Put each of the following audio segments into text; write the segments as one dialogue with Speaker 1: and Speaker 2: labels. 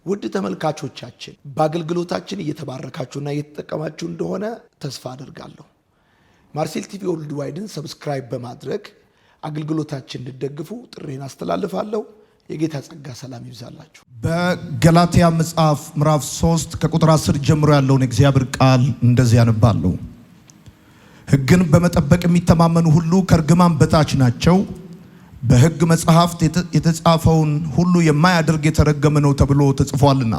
Speaker 1: ውድ ተመልካቾቻችን በአገልግሎታችን እየተባረካችሁና እየተጠቀማችሁ እንደሆነ ተስፋ አደርጋለሁ። ማርሴል ቲቪ ወርልድ ዋይድን ሰብስክራይብ በማድረግ አገልግሎታችን እንድትደግፉ ጥሬን አስተላልፋለሁ። የጌታ ጸጋ ሰላም ይብዛላችሁ።
Speaker 2: በገላትያ መጽሐፍ ምዕራፍ 3 ከቁጥር 10 ጀምሮ ያለውን እግዚአብሔር ቃል እንደዚህ ያነባለሁ። ሕግን በመጠበቅ የሚተማመኑ ሁሉ ከርግማን በታች ናቸው። በሕግ መጽሐፍት የተጻፈውን ሁሉ የማያደርግ የተረገመ ነው ተብሎ ተጽፏልና።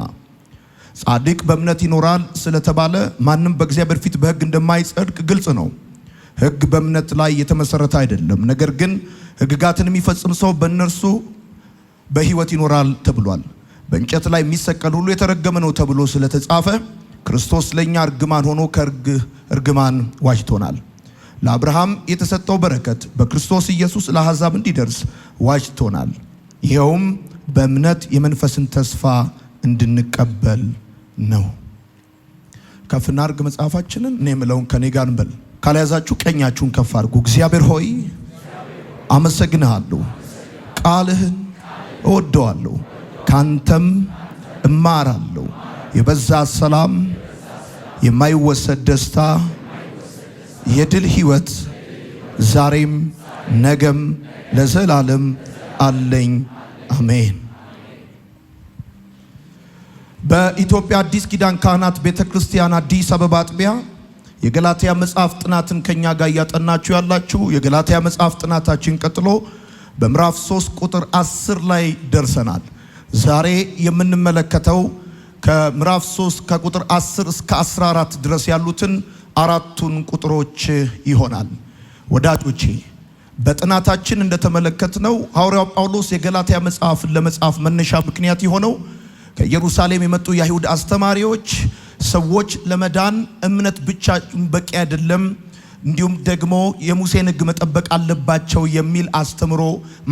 Speaker 2: ጻድቅ በእምነት ይኖራል ስለተባለ ማንም በእግዚአብሔር ፊት በሕግ እንደማይጸድቅ ግልጽ ነው። ሕግ በእምነት ላይ የተመሰረተ አይደለም፣ ነገር ግን ሕግጋትን የሚፈጽም ሰው በእነርሱ በሕይወት ይኖራል ተብሏል። በእንጨት ላይ የሚሰቀል ሁሉ የተረገመ ነው ተብሎ ስለተጻፈ ክርስቶስ ለእኛ እርግማን ሆኖ ከሕግ እርግማን ዋጅቶናል። ለአብርሃም የተሰጠው በረከት በክርስቶስ ኢየሱስ ለአሕዛብ እንዲደርስ ዋጅቶናል። ይኸውም በእምነት የመንፈስን ተስፋ እንድንቀበል ነው። ከፍና አድርግ መጽሐፋችንን። እኔ የምለውን ከኔ ጋር እንበል። ካልያዛችሁ ቀኛችሁን ከፍ አድርጉ። እግዚአብሔር ሆይ አመሰግንሃለሁ፣ ቃልህን እወደዋለሁ፣ ካንተም እማራለሁ። የበዛ ሰላም፣ የማይወሰድ ደስታ፣ የድል ሕይወት ዛሬም ነገም ለዘላለም አለኝ። አሜን። በኢትዮጵያ አዲስ ኪዳን ካህናት ቤተክርስቲያን አዲስ አበባ አጥቢያ የገላትያ መጽሐፍ ጥናትን ከኛ ጋር እያጠናችሁ ያላችሁ፣ የገላትያ መጽሐፍ ጥናታችን ቀጥሎ በምዕራፍ 3 ቁጥር 10 ላይ ደርሰናል። ዛሬ የምንመለከተው ከምዕራፍ 3 ከቁጥር 10 እስከ 14 ድረስ ያሉትን አራቱን ቁጥሮች ይሆናል። ወዳጆቼ በጥናታችን እንደተመለከትነው ሐዋርያው ጳውሎስ የገላትያ መጽሐፍን ለመጻፍ መነሻ ምክንያት የሆነው ከኢየሩሳሌም የመጡ የአይሁድ አስተማሪዎች ሰዎች ለመዳን እምነት ብቻ በቂ አይደለም፣ እንዲሁም ደግሞ የሙሴን ሕግ መጠበቅ አለባቸው የሚል አስተምሮ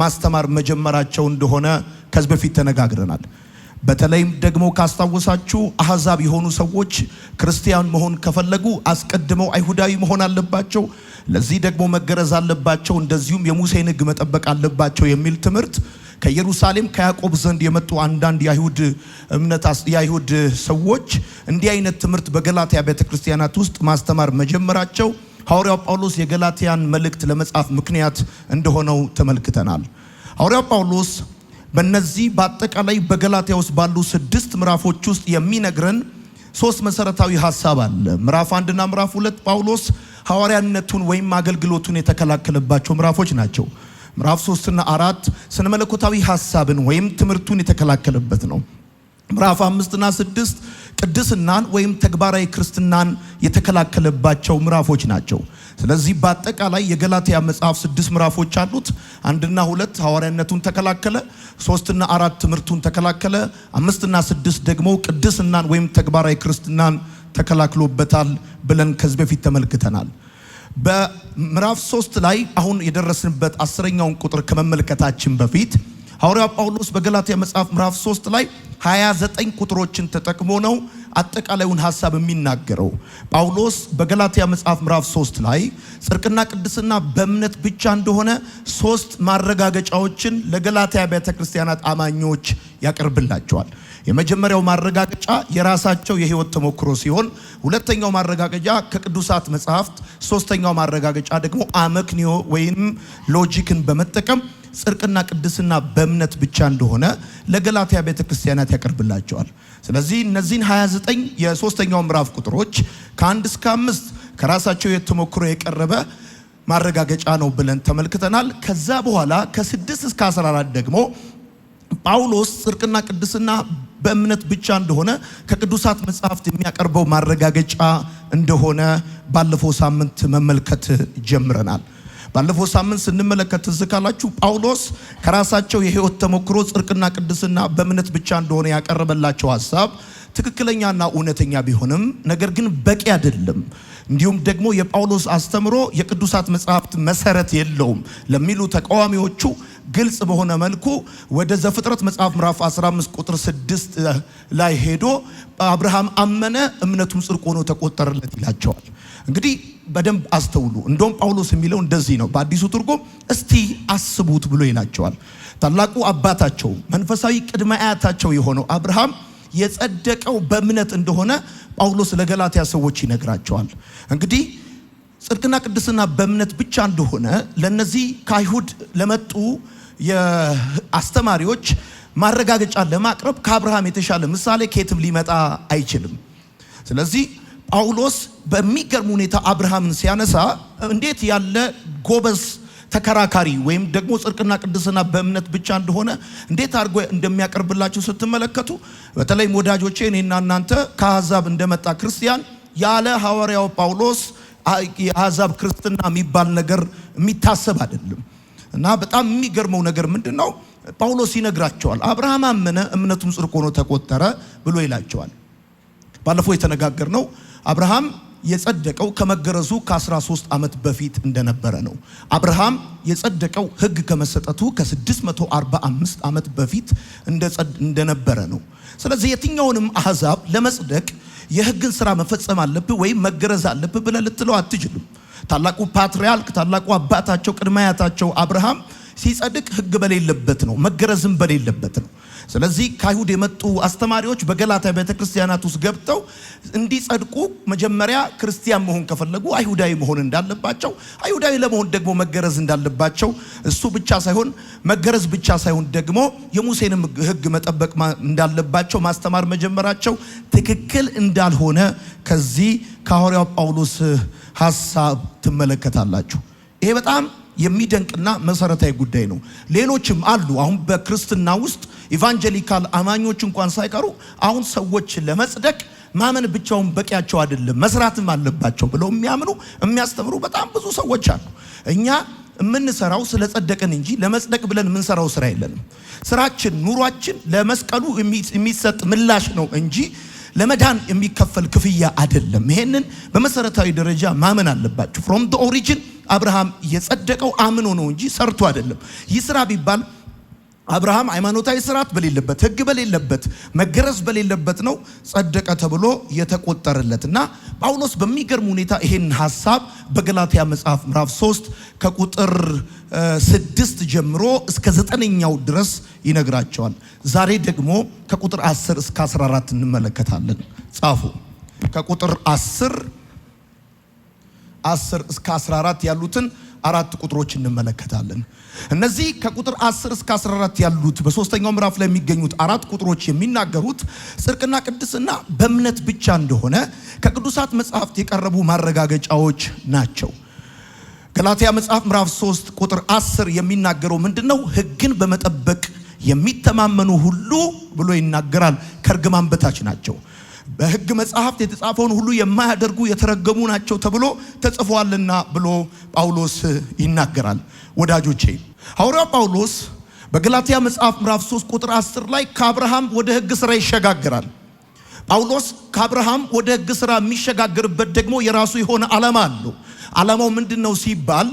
Speaker 2: ማስተማር መጀመራቸው እንደሆነ ከዚህ በፊት ተነጋግረናል። በተለይም ደግሞ ካስታወሳችሁ አሕዛብ የሆኑ ሰዎች ክርስቲያን መሆን ከፈለጉ አስቀድመው አይሁዳዊ መሆን አለባቸው፣ ለዚህ ደግሞ መገረዝ አለባቸው፣ እንደዚሁም የሙሴን ሕግ መጠበቅ አለባቸው የሚል ትምህርት ከኢየሩሳሌም ከያዕቆብ ዘንድ የመጡ አንዳንድ የአይሁድ ሰዎች እንዲህ አይነት ትምህርት በገላትያ ቤተክርስቲያናት ውስጥ ማስተማር መጀመራቸው ሐዋርያው ጳውሎስ የገላትያን መልእክት ለመጻፍ ምክንያት እንደሆነው ተመልክተናል። ሐዋርያው ጳውሎስ በእነዚህ በአጠቃላይ በገላትያ ውስጥ ባሉ 6 ምዕራፎች ውስጥ የሚነግረን 3 መሰረታዊ ሐሳብ አለ። ምዕራፍ 1 እና ምዕራፍ 2 ጳውሎስ ሐዋርያነቱን ወይም አገልግሎቱን የተከላከለባቸው ምዕራፎች ናቸው። ምዕራፍ 3 እና 4 ስነ መለኮታዊ ሐሳብን ወይም ትምህርቱን የተከላከለበት ነው። ምዕራፍ 5 እና 6 ቅድስናን ወይም ተግባራዊ ክርስትናን የተከላከለባቸው ምዕራፎች ናቸው። ስለዚህ በአጠቃላይ የገላትያ መጽሐፍ 6 ምዕራፎች አሉት። 1 እና 2 ሐዋርያነቱን ተከላከለ፣ 3 እና 4 ትምህርቱን ተከላከለ፣ 5 እና 6 ደግሞ ቅድስናን ወይም ተግባራዊ ክርስትናን ተከላክሎበታል ብለን ከዚህ በፊት ተመልክተናል። በምዕራፍ 3 ላይ አሁን የደረስንበት 10ኛውን ቁጥር ከመመልከታችን በፊት ሐዋርያው ጳውሎስ በገላትያ መጽሐፍ ምዕራፍ 3 ላይ 29 ቁጥሮችን ተጠቅሞ ነው አጠቃላዩን ሐሳብ የሚናገረው። ጳውሎስ በገላትያ መጽሐፍ ምዕራፍ 3 ላይ ጽድቅና ቅድስና በእምነት ብቻ እንደሆነ 3 ማረጋገጫዎችን ለገላትያ ቤተክርስቲያናት አማኞች ያቀርብላቸዋል። የመጀመሪያው ማረጋገጫ የራሳቸው የህይወት ተሞክሮ ሲሆን፣ ሁለተኛው ማረጋገጫ ከቅዱሳት መጽሐፍት፣ ሶስተኛው ማረጋገጫ ደግሞ አመክንዮ ወይም ሎጂክን በመጠቀም ጽድቅና ቅድስና በእምነት ብቻ እንደሆነ ለገላትያ ቤተክርስቲያናት ያቀርብላቸዋል። ስለዚህ እነዚህን 29 የሶስተኛው ምዕራፍ ቁጥሮች ከ1 እስከ 5 ከራሳቸው የተሞክሮ የቀረበ ማረጋገጫ ነው ብለን ተመልክተናል። ከዛ በኋላ ከ6 እስከ 14 ደግሞ ጳውሎስ ጽድቅና ቅድስና በእምነት ብቻ እንደሆነ ከቅዱሳት መጽሐፍት የሚያቀርበው ማረጋገጫ እንደሆነ ባለፈው ሳምንት መመልከት ጀምረናል። ባለፈው ሳምንት ስንመለከት ዝካላችሁ ጳውሎስ ከራሳቸው የህይወት ተሞክሮ ጽድቅና ቅድስና በእምነት ብቻ እንደሆነ ያቀረበላቸው ሐሳብ ትክክለኛና እውነተኛ ቢሆንም ነገር ግን በቂ አይደለም፣ እንዲሁም ደግሞ የጳውሎስ አስተምሮ የቅዱሳት መጽሐፍት መሰረት የለውም ለሚሉ ተቃዋሚዎቹ ግልጽ በሆነ መልኩ ወደ ዘፍጥረት መጽሐፍ ምዕራፍ 15 ቁጥር 6 ላይ ሄዶ አብርሃም አመነ እምነቱም ጽድቅ ሆኖ ተቆጠረለት ይላቸዋል። እንግዲህ በደንብ አስተውሉ። እንደውም ጳውሎስ የሚለው እንደዚህ ነው በአዲሱ ትርጉም፣ እስቲ አስቡት ብሎ ይላቸዋል። ታላቁ አባታቸው መንፈሳዊ ቅድመ አያታቸው የሆነው አብርሃም የጸደቀው በእምነት እንደሆነ ጳውሎስ ለገላትያ ሰዎች ይነግራቸዋል። እንግዲህ ጽድቅና ቅድስና በእምነት ብቻ እንደሆነ ለነዚህ ከአይሁድ ለመጡ የአስተማሪዎች ማረጋገጫ ለማቅረብ ከአብርሃም የተሻለ ምሳሌ ከየትም ሊመጣ አይችልም። ስለዚህ ጳውሎስ በሚገርም ሁኔታ አብርሃምን ሲያነሳ እንዴት ያለ ጎበዝ ተከራካሪ ወይም ደግሞ ጽድቅና ቅድስና በእምነት ብቻ እንደሆነ እንዴት አድርጎ እንደሚያቀርብላችሁ ስትመለከቱ፣ በተለይም ወዳጆቼ እኔና እናንተ ከአሕዛብ እንደመጣ ክርስቲያን ያለ ሐዋርያው ጳውሎስ የአሕዛብ ክርስትና የሚባል ነገር የሚታሰብ አይደለም። እና በጣም የሚገርመው ነገር ምንድነው? ጳውሎስ ይነግራቸዋል። አብርሃም አመነ እምነቱም ጽድቅ ሆኖ ተቆጠረ ብሎ ይላቸዋል። ባለፈው የተነጋገርነው አብርሃም የጸደቀው ከመገረዙ ከ13 ዓመት በፊት እንደነበረ ነው። አብርሃም የጸደቀው ሕግ ከመሰጠቱ ከ645 ዓመት በፊት እንደነበረ ነው። ስለዚህ የትኛውንም አሕዛብ ለመጽደቅ የሕግን ሥራ መፈጸም አለብህ ወይም መገረዝ አለብህ ብለህ ልትለው አትችልም። ታላቁ ፓትርያርክ ታላቁ አባታቸው ቅድመ አያታቸው አብርሃም ሲጸድቅ ሕግ በሌለበት ነው፣ መገረዝም በሌለበት ነው። ስለዚህ ከአይሁድ የመጡ አስተማሪዎች በገላትያ ቤተክርስቲያናት ውስጥ ገብተው እንዲጸድቁ መጀመሪያ ክርስቲያን መሆን ከፈለጉ አይሁዳዊ መሆን እንዳለባቸው፣ አይሁዳዊ ለመሆን ደግሞ መገረዝ እንዳለባቸው፣ እሱ ብቻ ሳይሆን መገረዝ ብቻ ሳይሆን ደግሞ የሙሴንም ሕግ መጠበቅ እንዳለባቸው ማስተማር መጀመራቸው ትክክል እንዳልሆነ ከዚህ ከሐዋርያው ጳውሎስ ሐሳብ ትመለከታላችሁ። ይሄ በጣም የሚደንቅና መሰረታዊ ጉዳይ ነው። ሌሎችም አሉ። አሁን በክርስትና ውስጥ ኢቫንጀሊካል አማኞች እንኳን ሳይቀሩ አሁን ሰዎች ለመጽደቅ ማመን ብቻውን በቂያቸው አይደለም መስራትም አለባቸው ብለው የሚያምኑ የሚያስተምሩ በጣም ብዙ ሰዎች አሉ። እኛ የምንሰራው ስለጸደቅን እንጂ ለመጽደቅ ብለን የምንሰራው ስራ የለንም። ስራችን ኑሯችን ለመስቀሉ የሚሰጥ ምላሽ ነው እንጂ ለመዳን የሚከፈል ክፍያ አይደለም። ይሄንን በመሰረታዊ ደረጃ ማመን አለባችሁ። ፍሮም ዘ ኦሪጂን አብርሃም የጸደቀው አምኖ ነው እንጂ ሰርቶ አይደለም። ይህ ስራ ቢባል አብርሃም ሃይማኖታዊ ስርዓት በሌለበት ሕግ በሌለበት መገረዝ በሌለበት ነው ጸደቀ ተብሎ የተቆጠረለት። እና ጳውሎስ በሚገርም ሁኔታ ይሄን ሐሳብ በገላትያ መጽሐፍ ምዕራፍ 3 ከቁጥር 6 ጀምሮ እስከ 9ኛው ድረስ ይነግራቸዋል። ዛሬ ደግሞ ከቁጥር 10 እስከ 14 እንመለከታለን። ጻፉ። ከቁጥር 10 እስከ 14 ያሉትን አራት ቁጥሮች እንመለከታለን። እነዚህ ከቁጥር 10 እስከ 14 ያሉት በሶስተኛው ምዕራፍ ላይ የሚገኙት አራት ቁጥሮች የሚናገሩት ጽድቅና ቅድስና በእምነት ብቻ እንደሆነ ከቅዱሳት መጻሕፍት የቀረቡ ማረጋገጫዎች ናቸው። ገላትያ መጽሐፍ ምዕራፍ 3 ቁጥር 10 የሚናገረው ምንድነው? ሕግን በመጠበቅ የሚተማመኑ ሁሉ ብሎ ይናገራል ከርግማን በታች ናቸው። በሕግ መጽሐፍት የተጻፈውን ሁሉ የማያደርጉ የተረገሙ ናቸው ተብሎ ተጽፏልና ብሎ ጳውሎስ ይናገራል። ወዳጆቼ ሐዋርያው ጳውሎስ በገላትያ መጽሐፍ ምዕራፍ 3 ቁጥር 10 ላይ ከአብርሃም ወደ ሕግ ሥራ ይሸጋግራል። ጳውሎስ ከአብርሃም ወደ ሕግ ሥራ የሚሸጋግርበት ደግሞ የራሱ የሆነ ዓላማ አለው። ዓላማው ምንድነው ሲባል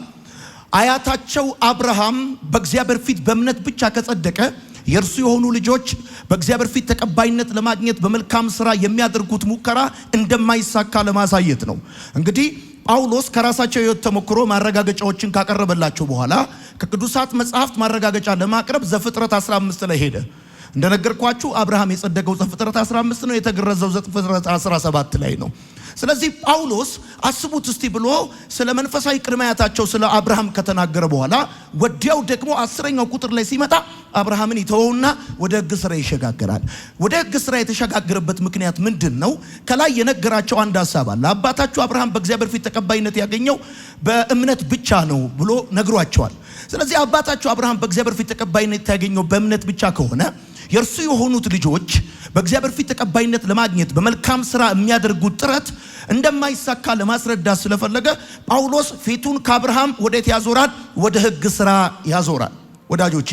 Speaker 2: አያታቸው አብርሃም በእግዚአብሔር ፊት በእምነት ብቻ ከጸደቀ የእርሱ የሆኑ ልጆች በእግዚአብሔር ፊት ተቀባይነት ለማግኘት በመልካም ሥራ የሚያደርጉት ሙከራ እንደማይሳካ ለማሳየት ነው። እንግዲህ ጳውሎስ ከራሳቸው ሕይወት ተሞክሮ ማረጋገጫዎችን ካቀረበላቸው በኋላ ከቅዱሳት መጻሕፍት ማረጋገጫ ለማቅረብ ዘፍጥረት 15 ላይ ሄደ። እንደነገርኳችሁ አብርሃም የጸደቀው ዘፍጥረት 15 ነው፣ የተገረዘው ዘፍጥረት 17 ላይ ነው። ስለዚህ ጳውሎስ አስቡት እስቲ ብሎ ስለ መንፈሳዊ ቅድማያታቸው ስለ አብርሃም ከተናገረ በኋላ ወዲያው ደግሞ 10ኛው ቁጥር ላይ ሲመጣ አብርሃምን ይተወውና ወደ ሕግ ሥራ ይሸጋግራል። ወደ ሕግ ሥራ የተሸጋገረበት ምክንያት ምንድነው? ከላይ የነገራቸው አንድ ሐሳብ አለ። አባታችሁ አብርሃም በእግዚአብሔር ፊት ተቀባይነት ያገኘው በእምነት ብቻ ነው ብሎ ነግሯቸዋል። ስለዚህ አባታችሁ አብርሃም በእግዚአብሔር ፊት ተቀባይነት ያገኘው በእምነት ብቻ ከሆነ የእርሱ የሆኑት ልጆች በእግዚአብሔር ፊት ተቀባይነት ለማግኘት በመልካም ሥራ የሚያደርጉት ጥረት እንደማይሳካ ለማስረዳት ስለፈለገ ጳውሎስ ፊቱን ከአብርሃም ወዴት ያዞራል? ወደ ሕግ ሥራ ያዞራል። ወዳጆቼ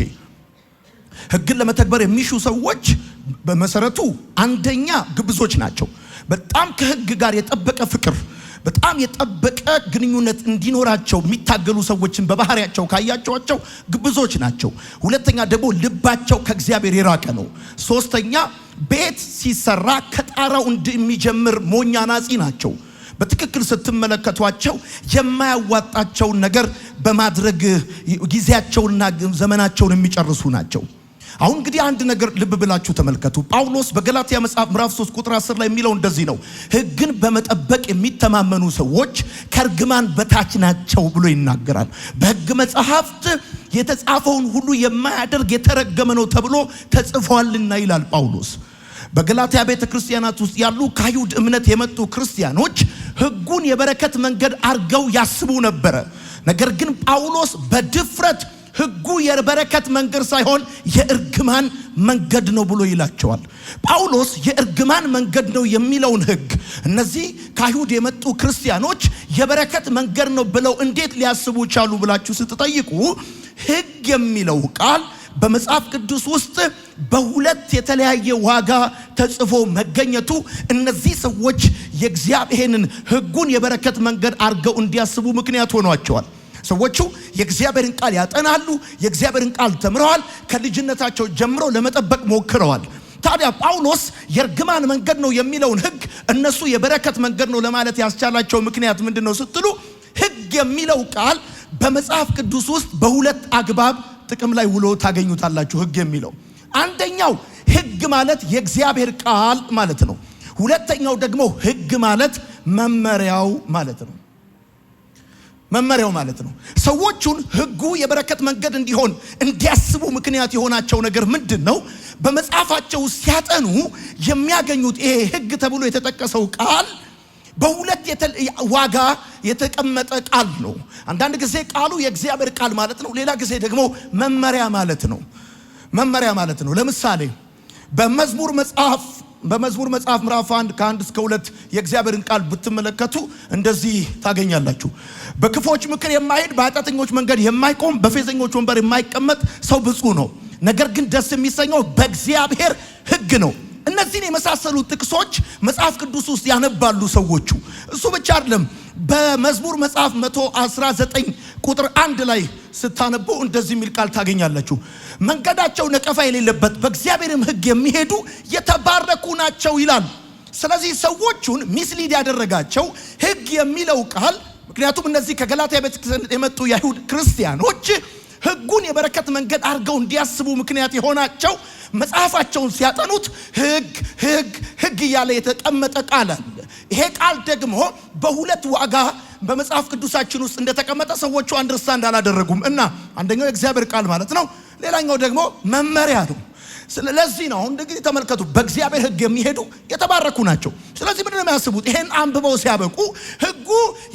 Speaker 2: ሕግን ለመተግበር የሚሹ ሰዎች በመሰረቱ አንደኛ ግብዞች ናቸው። በጣም ከሕግ ጋር የጠበቀ ፍቅር በጣም የጠበቀ ግንኙነት እንዲኖራቸው የሚታገሉ ሰዎችን በባህሪያቸው ካያቸዋቸው ግብዞች ናቸው። ሁለተኛ ደግሞ ልባቸው ከእግዚአብሔር የራቀ ነው። ሶስተኛ ቤት ሲሰራ ከጣራው እንደሚጀምር ሞኛ ናጺ ናቸው። በትክክል ስትመለከቷቸው የማያዋጣቸውን ነገር በማድረግ ጊዜያቸውንና ዘመናቸውን የሚጨርሱ ናቸው። አሁን እንግዲህ አንድ ነገር ልብ ብላችሁ ተመልከቱ። ጳውሎስ በገላትያ መጽሐፍ ምዕራፍ 3 ቁጥር 10 ላይ የሚለው እንደዚህ ነው፣ ሕግን በመጠበቅ የሚተማመኑ ሰዎች ከርግማን በታች ናቸው ብሎ ይናገራል። በሕግ መጽሐፍት የተጻፈውን ሁሉ የማያደርግ የተረገመ ነው ተብሎ ተጽፏልና ይላል ጳውሎስ። በገላትያ ቤተክርስቲያናት ውስጥ ያሉ ከአይሁድ እምነት የመጡ ክርስቲያኖች ሕጉን የበረከት መንገድ አርገው ያስቡ ነበር። ነገር ግን ጳውሎስ በድፍረት ሕጉ የበረከት መንገድ ሳይሆን የእርግማን መንገድ ነው ብሎ ይላቸዋል። ጳውሎስ የእርግማን መንገድ ነው የሚለውን ሕግ እነዚህ ከአይሁድ የመጡ ክርስቲያኖች የበረከት መንገድ ነው ብለው እንዴት ሊያስቡ ቻሉ ብላችሁ ስትጠይቁ ሕግ የሚለው ቃል በመጽሐፍ ቅዱስ ውስጥ በሁለት የተለያየ ዋጋ ተጽፎ መገኘቱ እነዚህ ሰዎች የእግዚአብሔርን ሕጉን የበረከት መንገድ አርገው እንዲያስቡ ምክንያት ሆኗቸዋል። ሰዎቹ የእግዚአብሔርን ቃል ያጠናሉ፣ የእግዚአብሔርን ቃል ተምረዋል፣ ከልጅነታቸው ጀምሮ ለመጠበቅ ሞክረዋል። ታዲያ ጳውሎስ የእርግማን መንገድ ነው የሚለውን ሕግ እነሱ የበረከት መንገድ ነው ለማለት ያስቻላቸው ምክንያት ምንድነው ስትሉ ሕግ የሚለው ቃል በመጽሐፍ ቅዱስ ውስጥ በሁለት አግባብ ጥቅም ላይ ውሎ ታገኙታላችሁ። ሕግ የሚለው አንደኛው ሕግ ማለት የእግዚአብሔር ቃል ማለት ነው። ሁለተኛው ደግሞ ሕግ ማለት መመሪያው ማለት ነው። መመሪያው ማለት ነው። ሰዎቹን ሕጉ የበረከት መንገድ እንዲሆን እንዲያስቡ ምክንያት የሆናቸው ነገር ምንድነው? በመጽሐፋቸው ሲያጠኑ የሚያገኙት ይሄ ሕግ ተብሎ የተጠቀሰው ቃል በሁለት ዋጋ የተቀመጠ ቃል ነው። አንዳንድ ጊዜ ቃሉ የእግዚአብሔር ቃል ማለት ነው፣ ሌላ ጊዜ ደግሞ መመሪያ ማለት ነው። መመሪያ ማለት ነው። ለምሳሌ በመዝሙር መጽሐፍ ምዕራፍ 1 ከ1 እስከ 2 የእግዚአብሔርን ቃል ብትመለከቱ እንደዚህ ታገኛላችሁ። በክፎች ምክር የማይሄድ በኃጢአተኞች መንገድ የማይቆም በፌዘኞች ወንበር የማይቀመጥ ሰው ብፁዕ ነው፣ ነገር ግን ደስ የሚሰኘው በእግዚአብሔር ሕግ ነው። እነዚህን የመሳሰሉ ጥቅሶች መጽሐፍ ቅዱስ ውስጥ ያነባሉ ሰዎቹ። እሱ ብቻ አይደለም። በመዝሙር መጽሐፍ 119 ቁጥር 1 ላይ ስታነቡ እንደዚህ የሚል ቃል ታገኛላችሁ። መንገዳቸው ነቀፋ የሌለበት በእግዚአብሔርም ሕግ የሚሄዱ የተባረኩ ናቸው ይላል። ስለዚህ ሰዎቹን ሚስሊድ ያደረጋቸው ሕግ የሚለው ቃል፣ ምክንያቱም እነዚህ ከገላትያ ቤተክርስቲያን የመጡ የአይሁድ ክርስቲያኖች ሕጉን የበረከት መንገድ አድርገው እንዲያስቡ ምክንያት የሆናቸው መጽሐፋቸውን ሲያጠኑት ሕግ እያለ የተቀመጠ ቃል አለ። ይሄ ቃል ደግሞ በሁለት ዋጋ በመጽሐፍ ቅዱሳችን ውስጥ እንደተቀመጠ ሰዎቹ አንደርስታንድ አላደረጉም እና አንደኛው የእግዚአብሔር ቃል ማለት ነው፣ ሌላኛው ደግሞ መመሪያ ነው። ስለዚህ ነው አሁን እንግዲህ ተመልከቱ፣ በእግዚአብሔር ሕግ የሚሄዱ የተባረኩ ናቸው። ስለዚህ ምንድነው የሚያስቡት? ይሄን አንብበው ሲያበቁ ሕጉ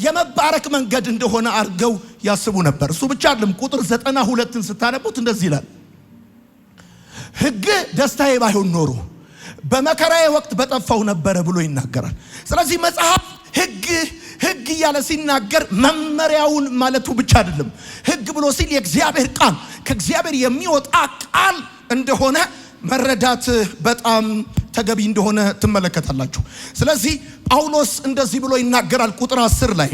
Speaker 2: የመባረክ መንገድ እንደሆነ አድርገው ያስቡ ነበር። እሱ ብቻ አይደለም። ቁጥር 92ን ስታነቡት እንደዚህ ይላል፣ ሕግ ደስታዬ ባይሆን ኖሮ በመከራዬ ወቅት በጠፋው ነበረ ብሎ ይናገራል። ስለዚህ መጽሐፍ ሕግ እያለ ሲናገር መመሪያውን ማለቱ ብቻ አይደለም። ሕግ ብሎ ሲል የእግዚአብሔር ቃል ከእግዚአብሔር የሚወጣ ቃል እንደሆነ መረዳት በጣም ተገቢ እንደሆነ ትመለከታላችሁ። ስለዚህ ጳውሎስ እንደዚህ ብሎ ይናገራል። ቁጥር 10 ላይ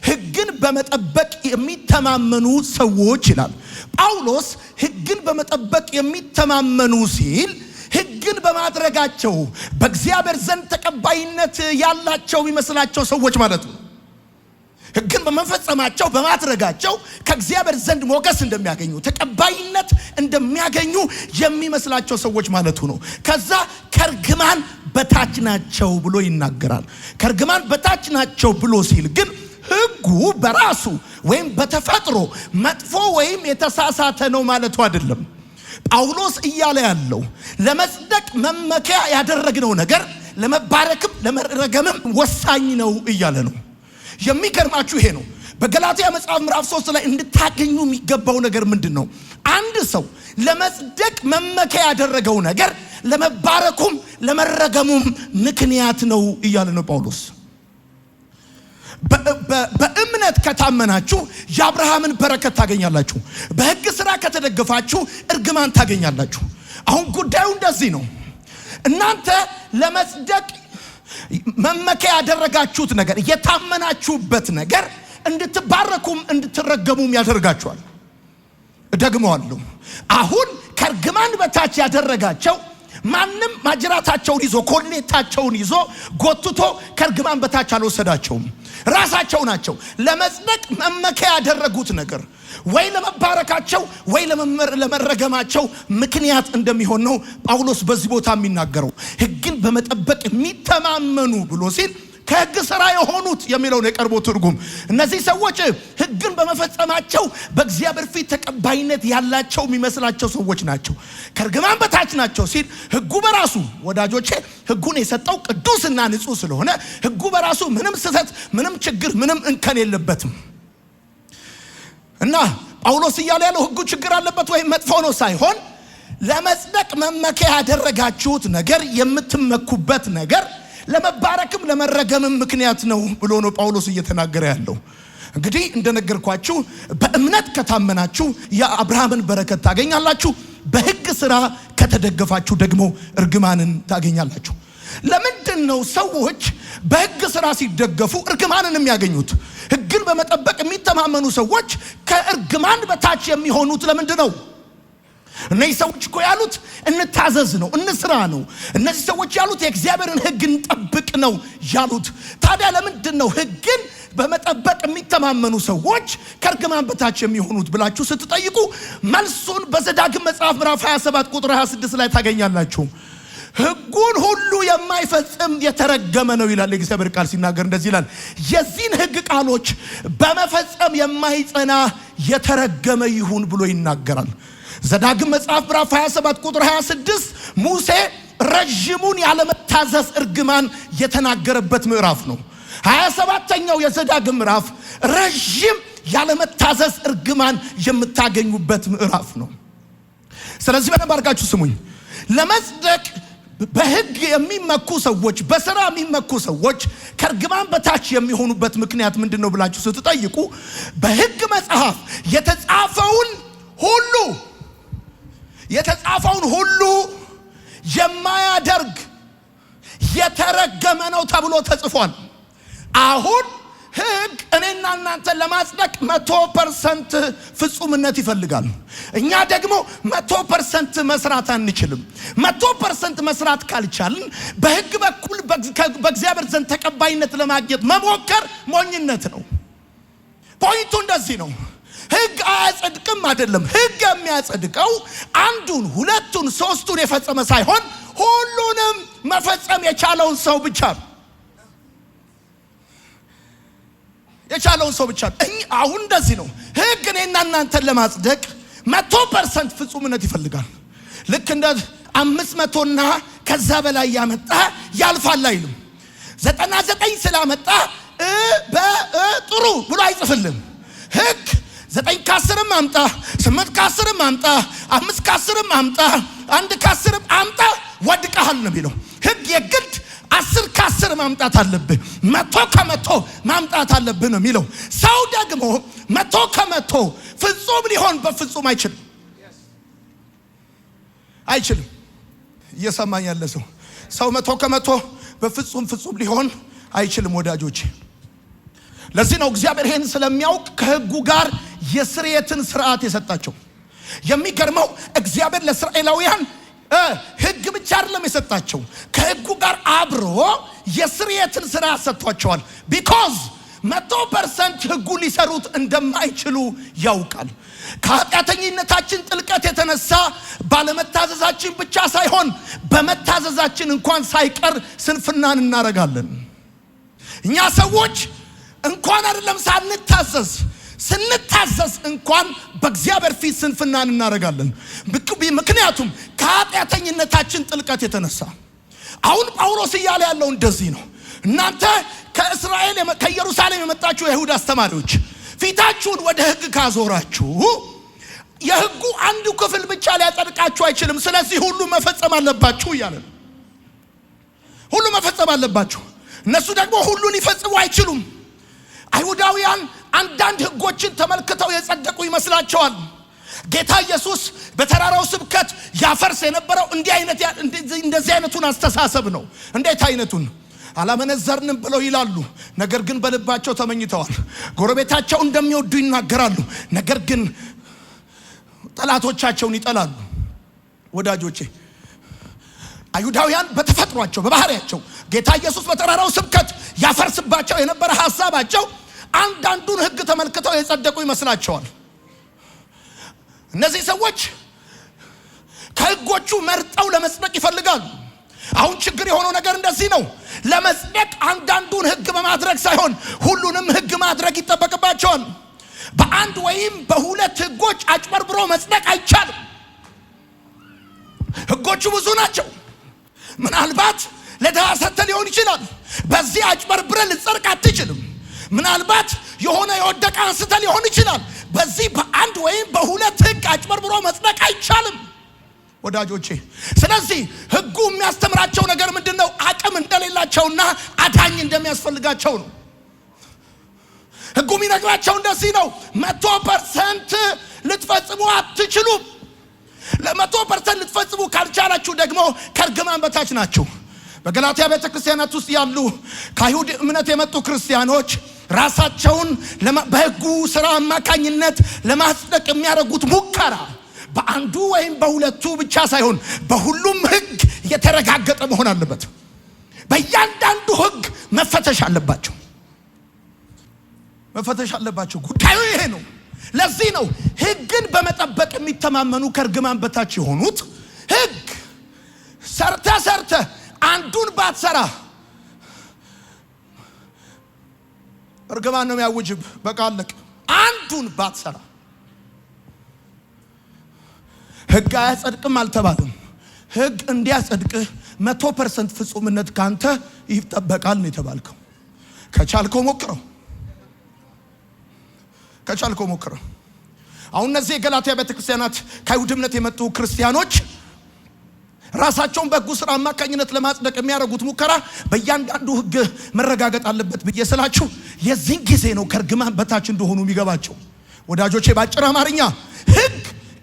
Speaker 2: ሕግን በመጠበቅ የሚተማመኑ ሰዎች ይላል። ጳውሎስ ሕግን በመጠበቅ የሚተማመኑ ሲል ሕግን በማድረጋቸው በእግዚአብሔር ዘንድ ተቀባይነት ያላቸው የሚመስላቸው ሰዎች ማለት ነው። ሕግን በመፈጸማቸው በማድረጋቸው ከእግዚአብሔር ዘንድ ሞገስ እንደሚያገኙ ተቀባይነት እንደሚያገኙ የሚመስላቸው ሰዎች ማለቱ ነው። ከዛ ከርግማን በታች ናቸው ብሎ ይናገራል። ከርግማን በታች ናቸው ብሎ ሲል ግን ሕጉ በራሱ ወይም በተፈጥሮ መጥፎ ወይም የተሳሳተ ነው ማለቱ አይደለም። ጳውሎስ እያለ ያለው ለመጽደቅ መመኪያ ያደረግነው ነገር ለመባረክም ለመረገምም ወሳኝ ነው እያለ ነው። የሚገርማችሁ ይሄ ነው። በገላትያ መጽሐፍ ምዕራፍ 3 ላይ እንድታገኙ የሚገባው ነገር ምንድን ነው? አንድ ሰው ለመጽደቅ መመኪያ ያደረገው ነገር ለመባረኩም ለመረገሙም ምክንያት ነው እያለ ነው ጳውሎስ። በእምነት ከታመናችሁ የአብርሃምን በረከት ታገኛላችሁ። በሕግ ሥራ ከተደገፋችሁ እርግማን ታገኛላችሁ። አሁን ጉዳዩ እንደዚህ ነው። እናንተ ለመጽደቅ መመኪያ ያደረጋችሁት ነገር፣ የታመናችሁበት ነገር እንድትባረኩም እንድትረገሙም ያደርጋችኋል። እደግመዋለሁ። አሁን ከእርግማን በታች ያደረጋቸው ማንም ማጅራታቸውን ይዞ ኮሌታቸውን ይዞ ጎትቶ ከእርግማን በታች አልወሰዳቸውም። ራሳቸው ናቸው ለመጽደቅ መመከያ ያደረጉት ነገር ወይ ለመባረካቸው ወይ ለመረገማቸው ምክንያት እንደሚሆን ነው ጳውሎስ በዚህ ቦታ የሚናገረው። ሕግን በመጠበቅ የሚተማመኑ ብሎ ሲል ከሕግ ሥራ የሆኑት የሚለው ነው የቀርቦ ትርጉም። እነዚህ ሰዎች ሕግን በመፈጸማቸው በእግዚአብሔር ፊት ተቀባይነት ያላቸው የሚመስላቸው ሰዎች ናቸው። ከርግማን በታች ናቸው ሲል ሕጉ በራሱ ወዳጆቼ ሕጉን የሰጠው ቅዱስና ንጹህ ስለሆነ ሕጉ በራሱ ምንም ስህተት፣ ምንም ችግር፣ ምንም እንከን የለበትም። እና ጳውሎስ እያለ ያለው ሕጉ ችግር አለበት ወይም መጥፎ ነው ሳይሆን ለመጽደቅ መመከያ ያደረጋችሁት ነገር፣ የምትመኩበት ነገር ለመባረክም ለመረገምም ምክንያት ነው ብሎ ነው ጳውሎስ እየተናገረ ያለው። እንግዲህ እንደነገርኳችሁ በእምነት ከታመናችሁ የአብርሃምን በረከት ታገኛላችሁ። በሕግ ሥራ ከተደገፋችሁ ደግሞ እርግማንን ታገኛላችሁ። ለምንድን ነው ሰዎች በሕግ ሥራ ሲደገፉ እርግማንን የሚያገኙት? ሕግን በመጠበቅ የሚተማመኑ ሰዎች ከእርግማን በታች የሚሆኑት ለምንድን ነው? እነዚህ ሰዎች እኮ ያሉት እንታዘዝ ነው፣ እንስራ ነው። እነዚህ ሰዎች ያሉት የእግዚአብሔርን ሕግ እንጠብቅ ነው ያሉት። ታዲያ ለምንድን ነው ሕግን በመጠበቅ የሚተማመኑ ሰዎች ከእርግማን በታች የሚሆኑት ብላችሁ ስትጠይቁ መልሱን በዘዳግም መጽሐፍ ምዕራፍ 27 ቁጥር 26 ላይ ታገኛላችሁ። ሕጉን ሁሉ የማይፈጽም የተረገመ ነው ይላል የእግዚአብሔር ቃል ሲናገር እንደዚህ ይላል፣ የዚህን ሕግ ቃሎች በመፈጸም የማይጸና የተረገመ ይሁን ብሎ ይናገራል። ዘዳግም መጽሐፍ ምዕራፍ 27 ቁጥር 26 ሙሴ ረጅሙን ያለመታዘዝ እርግማን የተናገረበት ምዕራፍ ነው። 27ኛው የዘዳግም ምዕራፍ ረጅም ያለመታዘዝ እርግማን የምታገኙበት ምዕራፍ ነው። ስለዚህ በደንብ አድርጋችሁ ስሙኝ። ለመጽደቅ በሕግ የሚመኩ ሰዎች፣ በሥራ የሚመኩ ሰዎች ከእርግማን በታች የሚሆኑበት ምክንያት ምንድን ነው ብላችሁ ስትጠይቁ በሕግ መጽሐፍ የተጻፈውን ሁሉ የማያደርግ የተረገመ ነው ተብሎ ተጽፏል። አሁን ሕግ እኔና እናንተ ለማጽደቅ 100% ፍጹምነት ይፈልጋል። እኛ ደግሞ 100% መስራት አንችልም። 100% መስራት ካልቻልን በሕግ በኩል በእግዚአብሔር ዘንድ ተቀባይነት ለማግኘት መሞከር ሞኝነት ነው። ፖይንቱ እንደዚህ ነው። ሕግ አያጸድቅም አይደለም። ሕግ የሚያጸድቀው አንዱን፣ ሁለቱን፣ ሶስቱን የፈጸመ ሳይሆን ሁሉንም መፈጸም የቻለውን ሰው ብቻ ነው። የቻለውን ሰው ብቻ ነው። አሁን እንደዚህ ነው። ሕግ እኔና እናንተን ለማጽደቅ 100% ፍጹምነት ይፈልጋል። ልክ እንደ 500ና ከዛ በላይ ያመጣ ያልፋል አይልም። 99 ስላመጣ ጥሩ ብሎ አይጽፍልም። ሕግ 9 ከ10 አምጣ፣ 8 ከ10 አምጣ፣ 5 ከ10 አምጣ፣ 1 ከ10 አምጣ ወድቀሃል ነው የሚለው። ሕግ የግድ 10 ከ10 ማምጣት አለብህ፣ 100 ከ100 ማምጣት አለብህ ነው የሚለው። ሰው ደግሞ 100 ከ100 ፍጹም ሊሆን በፍጹም አይችልም። እየሰማኝ ያለ ሰው 100 ከ100 በፍጹም ሊሆን አይችልም ወዳጆቼ። ለዚህ ነው እግዚአብሔር ይሄን ስለሚያውቅ ከሕጉ ጋር የስርየትን ስርዓት የሰጣቸው። የሚገርመው እግዚአብሔር ለእስራኤላውያን ሕግ ብቻ አይደለም የሰጣቸው፣ ከሕጉ ጋር አብሮ የስርየትን ስርዓት ሰጥቷቸዋል። ቢኮዝ 100% ሕጉ ሊሰሩት እንደማይችሉ ያውቃል። ከኃጢአተኝነታችን ጥልቀት የተነሳ ባለመታዘዛችን ብቻ ሳይሆን በመታዘዛችን እንኳን ሳይቀር ስንፍናን እናረጋለን። እኛ ሰዎች እንኳን አይደለም ስንታዘዝ እንኳን በእግዚአብሔር ፊት ስንፍናን እናረጋለን። ምክንያቱም ከኃጢአተኝነታችን ጥልቀት የተነሳ። አሁን ጳውሎስ እያለ ያለው እንደዚህ ነው። እናንተ ከኢየሩሳሌም የመጣችሁ የይሁዳ አስተማሪዎች ፊታችሁን ወደ ሕግ ካዞራችሁ የሕጉ አንዱ ክፍል ብቻ ሊያጸድቃችሁ አይችልም። ስለዚህ ሁሉ መፈጸም አለባችሁ እያለ ነው። ሁሉ መፈጸም አለባችሁ። እነሱ ደግሞ ሁሉን ሊፈጽሙ አይችሉም። አይሁዳውያን አንዳንድ ሕጎችን ተመልክተው የጸደቁ ይመስላቸዋል። ጌታ ኢየሱስ በተራራው ስብከት ያፈርስ የነበረው እንደዚህ አይነቱን አስተሳሰብ ነው። እንዴት አይነቱን? አላመነዘርንም ብለው ይላሉ፣ ነገር ግን በልባቸው ተመኝተዋል። ጎረቤታቸው እንደሚወዱ ይናገራሉ፣ ነገር ግን ጠላቶቻቸውን ይጠላሉ። ወዳጆቼ አይሁዳውያን በተፈጥሯቸው በባህሪያቸው ጌታ ኢየሱስ በተራራው ስብከት ያፈርስባቸው የነበረ ሐሳባቸው አንዳንዱን ሕግ ተመልክተው የጸደቁ ይመስላቸዋል። እነዚህ ሰዎች ከሕጎቹ መርጠው ለመጽደቅ ይፈልጋሉ። አሁን ችግር የሆነው ነገር እንደዚህ ነው። ለመጽደቅ አንዳንዱን ሕግ በማድረግ ሳይሆን ሁሉንም ሕግ ማድረግ ይጠበቅባቸዋል። በአንድ ወይም በሁለት ሕጎች አጭበርብሮ መጽደቅ አይቻልም። ሕጎቹ ብዙ ናቸው። ምናልባት ለድሃ ሰጥተህ ሊሆን ይችላል። በዚህ አጭበርብረ ልትጸድቅ አትችልም። ምናልባት የሆነ የወደቀ አንስተህ ሊሆን ይችላል። በዚህ በአንድ ወይም በሁለት ሕግ አጭበርብሮ መጽደቅ አይቻልም ወዳጆቼ። ስለዚህ ሕጉ የሚያስተምራቸው ነገር ምንድነው? አቅም እንደሌላቸውና አዳኝ እንደሚያስፈልጋቸው ነው። ሕጉ የሚነግራቸው እንደዚህ ነው። 100% ልትፈጽሙ አትችሉም። ለ100% ልትፈጽሙ ካልቻላችሁ ደግሞ ከርግማን በታች ናችሁ። በገላትያ ቤተክርስቲያናት ውስጥ ያሉ ከአይሁድ እምነት የመጡ ክርስቲያኖች ራሳቸውን በሕጉ ሥራ አማካኝነት ለማጽደቅ የሚያደርጉት ሙከራ በአንዱ ወይም በሁለቱ ብቻ ሳይሆን በሁሉም ሕግ የተረጋገጠ መሆን አለበት። በእያንዳንዱ ሕግ መፈተሽ አለባቸው። ጉዳዩ ይሄ ነው። ለዚህ ነው ሕግን በመጠበቅ የሚተማመኑ ከርግማን በታች የሆኑት። ሕግ ሰርተ አንዱን ባትሰራ እርግማን ነው የሚያውጅብ። በቃ አለቅ። አንዱን ባትሰራ ሕግ አያጸድቅም አልተባለም። ሕግ እንዲያጸድቅህ 100% ፍጹምነት ካንተ ይጠበቃል ነው የተባልከው። ከቻልከው ሞክረው። አሁን እነዚህ የገላትያ ቤተክርስቲያናት ከአይሁድ እምነት የመጡ ክርስቲያኖች ራሳቸውን በሕጉ ሥራ አማካኝነት ለማጽደቅ የሚያደርጉት ሙከራ በእያንዳንዱ ሕግ መረጋገጥ አለበት ብዬ ስላችሁ የዚህን ጊዜ ነው ከርግማን በታች እንደሆኑ የሚገባቸው ወዳጆቼ። ባጭር አማርኛ ሕግ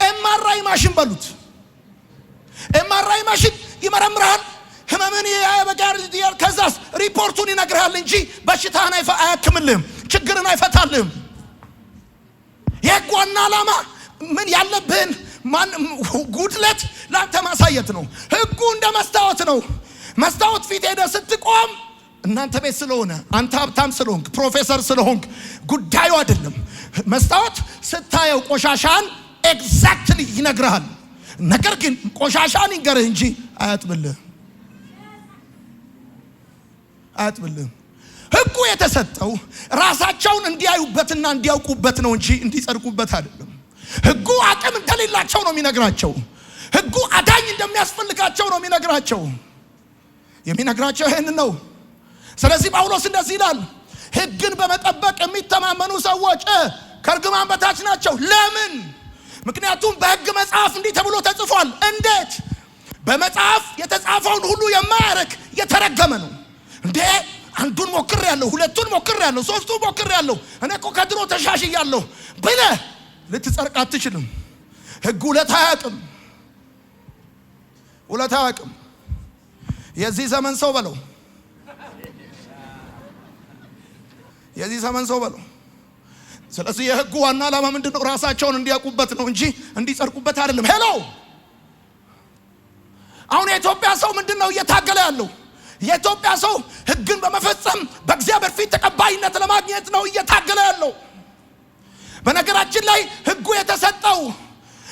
Speaker 2: ኤምአርአይ ማሽን በሉት። ኤምአርአይ ማሽን ይመረምራል፣ ህመምን ያበጋር፣ ከዛስ ሪፖርቱን ይነግርሃል እንጂ በሽታህን አያክምልህም፣ ችግርን አይፈታልህም። የሕግ ዋና ዓላማ ምን ያለብህን ጉድለት ላንተ ማሳየት ነው። ሕጉ እንደ መስታወት ነው። መስታወት ፊት ሄደህ ስትቆም እናንተ ቤት ስለሆነ አንተ ሀብታም ስለሆንክ ፕሮፌሰር ስለሆንክ ጉዳዩ አይደለም። መስታወት ስታየው ቆሻሻን ኤግዛክትሊ ይነግርሃል። ነገር ግን ቆሻሻን ይንገርህ እንጂ አያጥብልህም። ሕጉ የተሰጠው ራሳቸውን እንዲያዩበትና እንዲያውቁበት ነው እንጂ እንዲጸድቁበት አይደለም። ሕጉ አቅም እንደሌላቸው ነው የሚነግራቸው። ሕጉ አዳኝ እንደሚያስፈልጋቸው ነው የሚነግራቸው ይሄን ነው። ስለዚህ ጳውሎስ እንደዚህ ይላል፣ ሕግን በመጠበቅ የሚተማመኑ ሰዎች ከርግማን በታች ናቸው። ለምን? ምክንያቱም በሕግ መጽሐፍ እንዲህ ተብሎ ተጽፏል። እንዴት? በመጽሐፍ የተጻፈውን ሁሉ የማያረግ የተረገመ ነው። እንዴ አንዱን ሞክሬያለሁ፣ ሁለቱን ሞክሬያለሁ፣ ሶስቱን ሞክሬያለሁ፣ እኔ እኮ ከድሮ ተሻሽያለሁ ብለህ ልትጸድቅ አትችልም። ሕግ ውለታ አያውቅም። የዚህ ዘመን ሰው በለው ስለዚህ የሕጉ ዋና ዓላማ ምንድነው? ራሳቸውን እንዲያውቁበት ነው እንጂ እንዲጸድቁበት አይደለም። ሄሎ አሁን የኢትዮጵያ ሰው ምንድነው እየታገለ ያለው? የኢትዮጵያ ሰው ሕግን በመፈጸም በእግዚአብሔር ፊት ተቀባይነት ለማግኘት ነው እየታገለ ያለው። በነገራችን ላይ ሕጉ የተሰጠው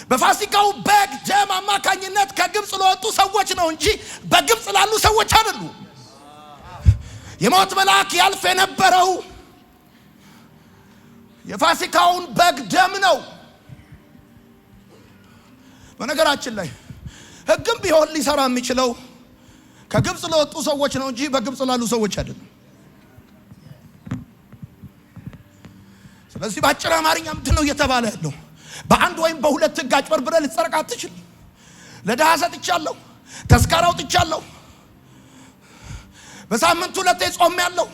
Speaker 2: በፋሲካው በግ ደም አማካኝነት ከግብፅ ለወጡ ሰዎች ነው እንጂ በግብፅ ላሉ ሰዎች አይደሉም። የሞት መልአክ ያልፍ የነበረው የፋሲካውን በግ ደም ነው። በነገራችን ላይ ሕግም ቢሆን ሊሰራ የሚችለው ከግብፅ ለወጡ ሰዎች ነው እንጂ በግብፅ ላሉ ሰዎች አይደለም። ስለዚህ ባጭር አማርኛ ምንድን ነው እየተባለ ያለው? በአንድ ወይም በሁለት ሕግ አጭበርብረህ ልትጸድቅ አትችልም። ለድሃ ሰጥቻለሁ፣ ተስካር አውጥቻለሁ፣ በሳምንት 2 ጾሜያለሁ፣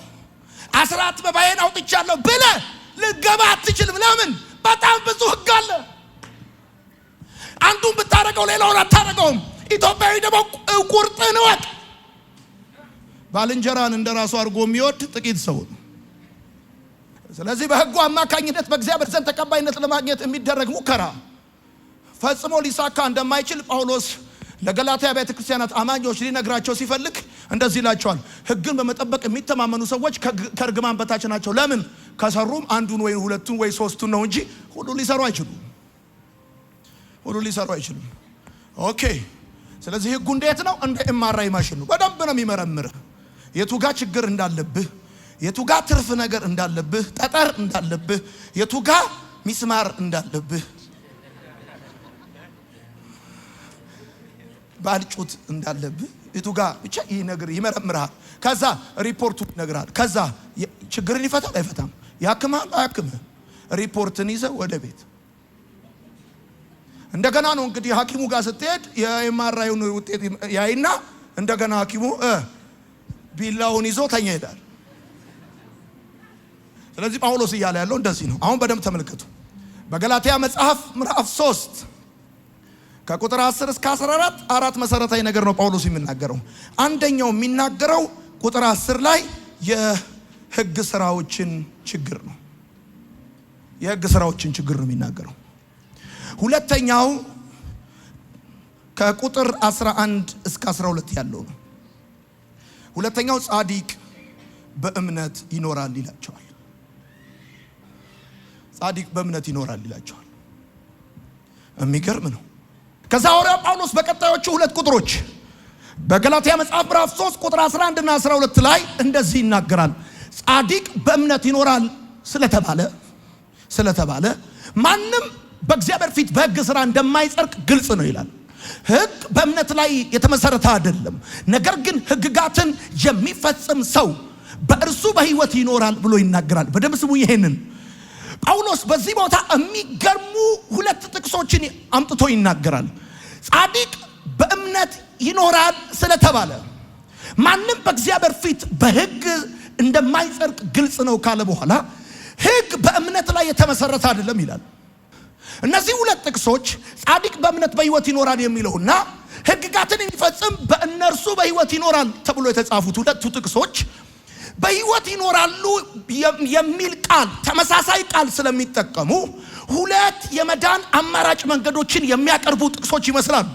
Speaker 2: አስራት መባዬን አውጥቻለሁ ብለህ ልትገባ አትችልም። ለምን? በጣም ብዙ ሕግ አለ። አንዱን ብታረገው ሌላውን አታረገውም። ኢትዮጵያዊ ደግሞ ቁርጥን እወቅ። ባልንጀራን እንደራሱ አድርጎ የሚወድ ጥቂት ሰው ነው። ስለዚህ በሕጉ አማካኝነት በእግዚአብሔር ዘንድ ተቀባይነት ለማግኘት የሚደረግ ሙከራ ፈጽሞ ሊሳካ እንደማይችል ጳውሎስ ለገላትያ ቤተክርስቲያናት አማኞች ሊነግራቸው ሲፈልግ እንደዚህ ይላቸዋል። ሕግን በመጠበቅ የሚተማመኑ ሰዎች ከርግማን በታች ናቸው። ለምን? ከሰሩም አንዱን ወይ ሁለቱን ወይ ሶስቱን ነው እንጂ ሁሉ ሊሰሩ አይችሉም። ኦኬ። ስለዚህ ሕጉ እንዴት ነው? እንደ ኤምአርአይ ማሽን ነው። በደንብ ነው የሚመረምርህ የቱ ጋር ችግር እንዳለብህ፣ የቱ ጋር ትርፍ ነገር እንዳለብህ፣ ጠጠር እንዳለብህ፣ የቱ ጋር ሚስማር እንዳለብህ፣ ባልጩት እንዳለብህ፣ የቱ ጋር ብቻ ይህ ነገር ይመረምርሃል። ከዛ ሪፖርቱ ይነግራል። ከዛ ችግርን ይፈታል አይፈታም፣ ያክማል አያክምህ፣ ሪፖርትን ይዘህ ወደ ቤት እንደገና ነው እንግዲህ ሐኪሙ ጋር ስትሄድ የኤምአርአይውን ውጤት ያይና እንደገና ሐኪሙ ቢላውን ይዞ ተኛ ይሄዳል። ስለዚህ ጳውሎስ እያለ ያለው እንደዚህ ነው። አሁን በደንብ ተመልከቱ። በገላትያ መጽሐፍ ምዕራፍ 3 ከቁጥር 10 እስከ 14 አራት መሰረታዊ ነገር ነው ጳውሎስ የሚናገረው። አንደኛው የሚናገረው ቁጥር 10 ላይ የሕግ ስራዎችን ችግር ነው። የሕግ ስራዎችን ችግር ነው የሚናገረው። ሁለተኛው ከቁጥር 11 እስከ 12 ያለው ነው። ሁለተኛው ጻድቅ በእምነት ይኖራል ይላቸዋል። ጻድቅ በእምነት ይኖራል ይላቸዋል። የሚገርም ነው። ከዛ ሐዋርያው ጳውሎስ በቀጣዮቹ ሁለት ቁጥሮች በገላትያ መጽሐፍ ምዕራፍ 3 ቁጥር 11 እና 12 ላይ እንደዚህ ይናገራል። ጻድቅ በእምነት ይኖራል ስለተባለ ማንም በእግዚአብሔር ፊት በሕግ ሥራ እንደማይጸድቅ ግልጽ ነው ይላል። ሕግ በእምነት ላይ የተመሰረተ አይደለም። ነገር ግን ሕግጋትን የሚፈጽም ሰው በእርሱ በሕይወት ይኖራል ብሎ ይናገራል። በደንብ ስሙ ይሄንን። ጳውሎስ በዚህ ቦታ የሚገርሙ ሁለት ጥቅሶችን አምጥቶ ይናገራል። ጻድቅ በእምነት ይኖራል ስለተባለ ማንም በእግዚአብሔር ፊት በሕግ እንደማይጸድቅ ግልጽ ነው ካለ በኋላ ሕግ በእምነት ላይ የተመሰረተ አይደለም ይላል። እነዚህ ሁለት ጥቅሶች ጻድቅ በእምነት በሕይወት ይኖራል የሚለውና ሕግጋትን የሚፈጽም በእነርሱ በሕይወት ይኖራል ተብሎ የተጻፉት ሁለቱ ጥቅሶች በሕይወት ይኖራሉ የሚል ቃል ተመሳሳይ ቃል ስለሚጠቀሙ ሁለት የመዳን አማራጭ መንገዶችን የሚያቀርቡ ጥቅሶች ይመስላሉ።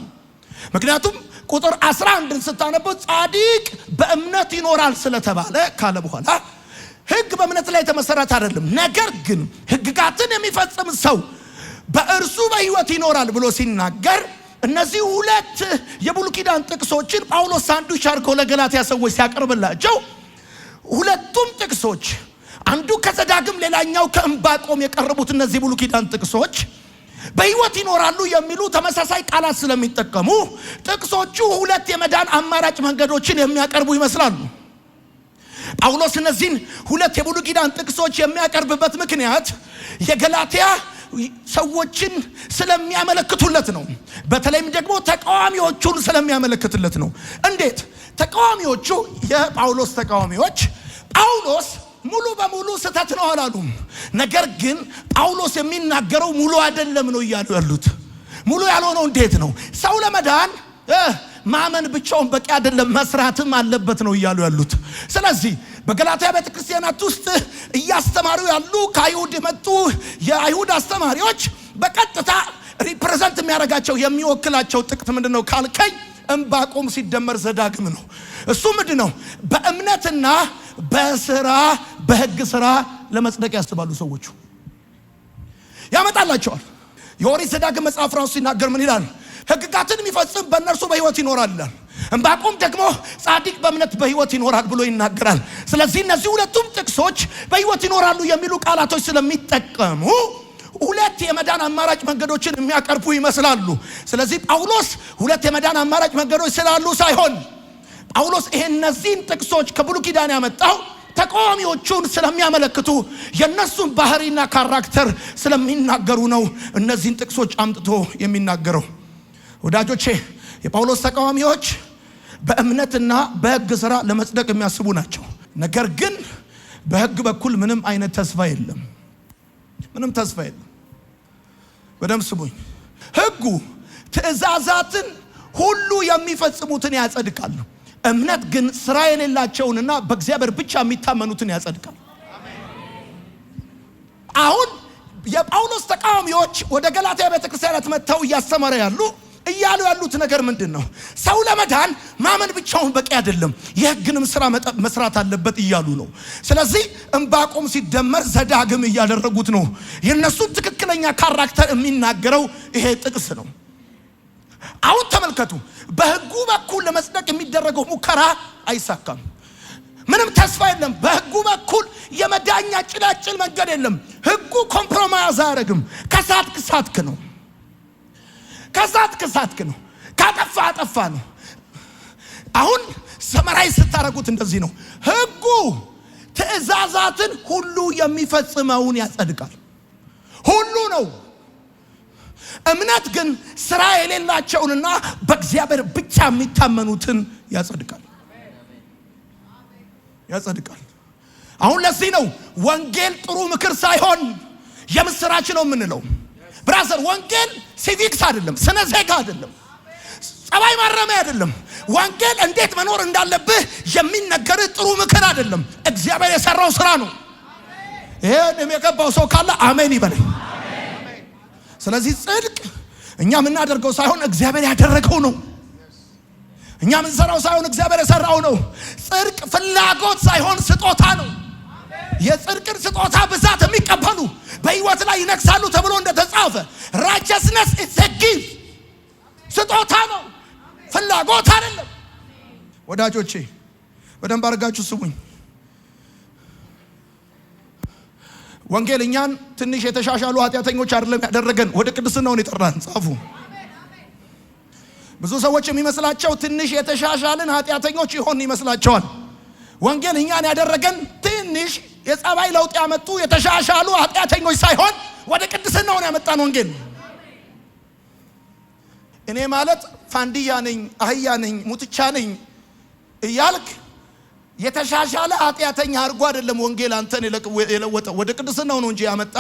Speaker 2: ምክንያቱም ቁጥር 11ን ስታነቡት ጻድቅ በእምነት ይኖራል ስለተባለ ካለ በኋላ ሕግ በእምነት ላይ የተመሰረተ አይደለም፣ ነገር ግን ሕግጋትን የሚፈጽም ሰው በእርሱ በሕይወት ይኖራል ብሎ ሲናገር እነዚህ ሁለት የብሉይ ኪዳን ጥቅሶችን ጳውሎስ ሳንዱች አድርጎ ለገላትያ ሰዎች ሲያቀርብላቸው ሁለቱም ጥቅሶች አንዱ ከዘዳግም ሌላኛው ከዕንባቆም የቀረቡት እነዚህ ብሉይ ኪዳን ጥቅሶች በሕይወት ይኖራሉ የሚሉ ተመሳሳይ ቃላት ስለሚጠቀሙ ጥቅሶቹ ሁለት የመዳን አማራጭ መንገዶችን የሚያቀርቡ ይመስላሉ። ጳውሎስ እነዚህን ሁለት የብሉይ ኪዳን ጥቅሶች የሚያቀርብበት ምክንያት የገላትያ ሰዎችን ስለሚያመለክቱለት ነው። በተለይም ደግሞ ተቃዋሚዎቹን ስለሚያመለክትለት ነው። እንዴት? ተቃዋሚዎቹ የጳውሎስ ተቃዋሚዎች ጳውሎስ ሙሉ በሙሉ ስህተት ነው አላሉም። ነገር ግን ጳውሎስ የሚናገረው ሙሉ አይደለም ነው እያሉ ያሉት። ሙሉ ያልሆነው እንዴት ነው? ሰው ለመዳን ማመን ብቻውን በቂ አይደለም፣ መስራትም አለበት ነው እያሉ ያሉት። ስለዚህ በገላትያ ቤተክርስቲያናት ውስጥ እያስተማሩ ያሉ ከአይሁድ የመጡ የአይሁድ አስተማሪዎች በቀጥታ ሪፕሬዘንት የሚያደርጋቸው የሚወክላቸው ጥቅስ ምንድነው ካልከኝ ዕንባቆም ሲደመር ዘዳግም ነው። እሱ ምንድነው? በእምነትና በስራ በሕግ ስራ ለመጽደቅ ያስባሉ ሰዎቹ ያመጣላቸዋል። የኦሪት ዘዳግም መጽሐፍ ራሱ ሲናገር ምን ይላል? ሕግጋትን የሚፈጽም በእነርሱ በሕይወት ይኖራል ይላል። ዕንባቆም ደግሞ ጻድቅ በእምነት በሕይወት ይኖራል ብሎ ይናገራል። ስለዚህ እነዚህ ሁለቱም ጥቅሶች በሕይወት ይኖራሉ የሚሉ ቃላቶች ስለሚጠቀሙ ሁለት የመዳን አማራጭ መንገዶችን የሚያቀርቡ ይመስላሉ። ስለዚህ ጳውሎስ ሁለት የመዳን አማራጭ መንገዶች ስላሉ ሳይሆን ጳውሎስ እነዚህን ጥቅሶች ከብሉይ ኪዳን ያመጣው ተቃዋሚዎቹን ስለሚያመለክቱ የነሱን ባህሪና ካራክተር ስለሚናገሩ ነው እነዚህን ጥቅሶች አምጥቶ የሚናገረው። ወዳጆቼ የጳውሎስ ተቃዋሚዎች በእምነትና በሕግ ሥራ ለመጽደቅ የሚያስቡ ናቸው። ነገር ግን በሕግ በኩል ምንም አይነት ተስፋ የለም። ምንም ተስፋ የለም። በደንብ ስሙኝ። ሕጉ ትእዛዛትን ሁሉ የሚፈጽሙትን ያጸድቃል። እምነት ግን ስራ የሌላቸውንና በእግዚአብሔር ብቻ የሚታመኑትን ያጸድቃል። አሁን የጳውሎስ ተቃዋሚዎች ወደ ገላትያ ቤተክርስቲያናት መጥተው እያስተማረ ያሉ እያሉ ያሉት ነገር ምንድነው? ሰው ለመዳን ማመን ብቻውን በቂ አይደለም፣ የሕግንም ስራ መስራት አለበት እያሉ ነው። ስለዚህ ዕንባቆም ሲደመር ዘዳግም እያደረጉት ነው። የነሱን ትክክለኛ ካራክተር የሚናገረው ይሄ ጥቅስ ነው። አሁን ተመልከቱ፣ በሕጉ በኩል ለመጽደቅ የሚደረገው ሙከራ አይሳካም። ምንም ተስፋ የለም። በሕጉ በኩል የመዳኛ ጭላጭል መንገድ የለም። ሕጉ ኮምፕሮማይዝ አያደርግም። ከሳትክ ነው። ከሳትክ ነው። ካጠፋ አጠፋ ነው። አሁን ሰመራይ ስታረጉት እንደዚህ ነው። ሕጉ ትእዛዛትን ሁሉ የሚፈጽመውን ያጸድቃል። ሁሉ ነው። እምነት ግን ስራ የሌላቸውንና በእግዚአብሔር ብቻ የሚታመኑትን ያጸድቃል። አሁን ለዚህ ነው ወንጌል ጥሩ ምክር ሳይሆን የምስራች ነው የምንለው። ብራዘር፣ ወንጌል ሲቪክስ አይደለም፣ ስነ ዜጋ አይደለም፣ ጸባይ ማረሚያ አይደለም። ወንጌል እንዴት መኖር እንዳለብህ የሚነገር ጥሩ ምክር አይደለም። እግዚአብሔር የሰራው ስራ ነው። ይሄን የገባው ሰው ካለ አሜን ይበል። ስለዚህ ጽድቅ እኛ የምናደርገው ሳይሆን እግዚአብሔር ያደረገው ነው። እኛ የምንሰራው ሳይሆን እግዚአብሔር የሰራው ነው። ጽድቅ ፍላጎት ሳይሆን ስጦታ ነው። የጽድቅን ስጦታ ብዛት የሚቀበሉ በሕይወት ላይ ይነግሳሉ ተብሎ እንደተጻፈ righteousness is a gift፣ ስጦታ ነው፣ ፍላጎት አይደለም። ወዳጆቼ በደንብ አድርጋችሁ ስሙኝ። ወንጌል እኛን ትንሽ የተሻሻሉ ኃጢአተኞች አይደለም ያደረገን፣ ወደ ቅድስናው የጠራን። ጻፉ። ብዙ ሰዎች የሚመስላቸው ትንሽ የተሻሻልን ኃጢአተኞች ይሆን ይመስላቸዋል። ወንጌል እኛን ያደረገን ትንሽ የጸባይ ለውጥ ያመጡ የተሻሻሉ ኃጢአተኞች ሳይሆን ወደ ቅድስናው ያመጣን ወንጌል። እኔ ማለት ፋንዲያ ነኝ፣ አህያ ነኝ፣ ሙትቻ ነኝ እያልክ የተሻሻለ ኃጢአተኛ አድርጎ አይደለም ወንጌል አንተን የለወጠው፣ ወደ ቅድስናው ነው እንጂ ያመጣ።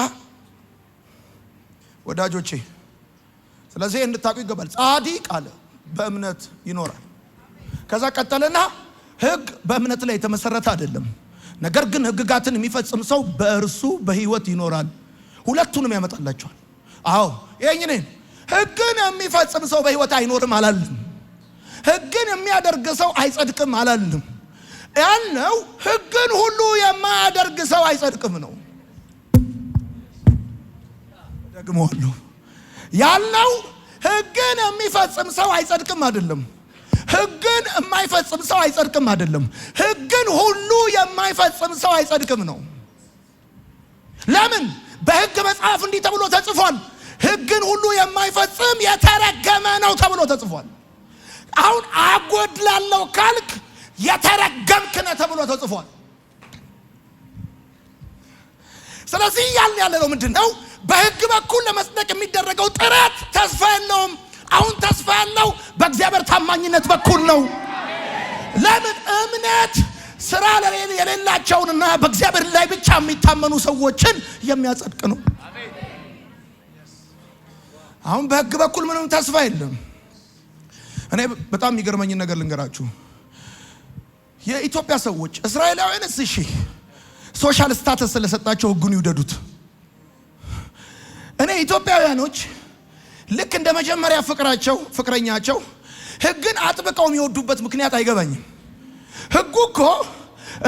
Speaker 2: ወዳጆቼ ስለዚህ እንድታውቁ ይገባል። ጻድቅ አለ በእምነት ይኖራል። ከዛ ቀጠለና ሕግ በእምነት ላይ የተመሰረተ አይደለም፣ ነገር ግን ሕግጋትን የሚፈጽም ሰው በእርሱ በሕይወት ይኖራል። ሁለቱንም ያመጣላቸዋል። አዎ ይሄን ሕግን የሚፈጽም ሰው በሕይወት አይኖርም አላልንም። ሕግን የሚያደርግ ሰው አይጸድቅም አላልንም። ያልነው ሕግን ሁሉ የማያደርግ ሰው አይጸድቅም ነው። ደግሞአለሁ። ያልነው ሕግን የሚፈጽም ሰው አይጸድቅም አይደለም። ሕግን የማይፈጽም ሰው አይጸድቅም አይደለም። ሕግን ሁሉ የማይፈጽም ሰው አይጸድቅም ነው። ለምን? በሕግ መጽሐፍ እንዲህ ተብሎ ተጽፏል፣ ሕግን ሁሉ የማይፈጽም የተረገመ ነው ተብሎ ተጽፏል። አሁን አጎድላለሁ ካልክ የተረገምክ ነህ ተብሎ ተጽፏል። ስለዚህ ያለው ምንድነው? በሕግ በኩል ለመጽደቅ የሚደረገው ጥረት ተስፋ የለውም። አሁን ተስፋ ያለው በእግዚአብሔር ታማኝነት በኩል ነው። ለምን? እምነት ስራ የሌላቸውንና በእግዚአብሔር ላይ ብቻ የሚታመኑ ሰዎችን የሚያጸድቅ ነው። አሁን በሕግ በኩል ምንም ተስፋ የለም። እኔ በጣም የሚገርመኝ ነገር ልንገራችሁ። የኢትዮጵያ ሰዎች እስራኤላውያንስ እሺ ሶሻል ስታተስ ስለሰጣቸው ሕጉን ይውደዱት። እኔ ኢትዮጵያውያኖች ልክ እንደ መጀመሪያ ፍቅረኛቸው ሕግን አጥብቀው የሚወዱበት ምክንያት አይገባኝም። ሕጉ እኮ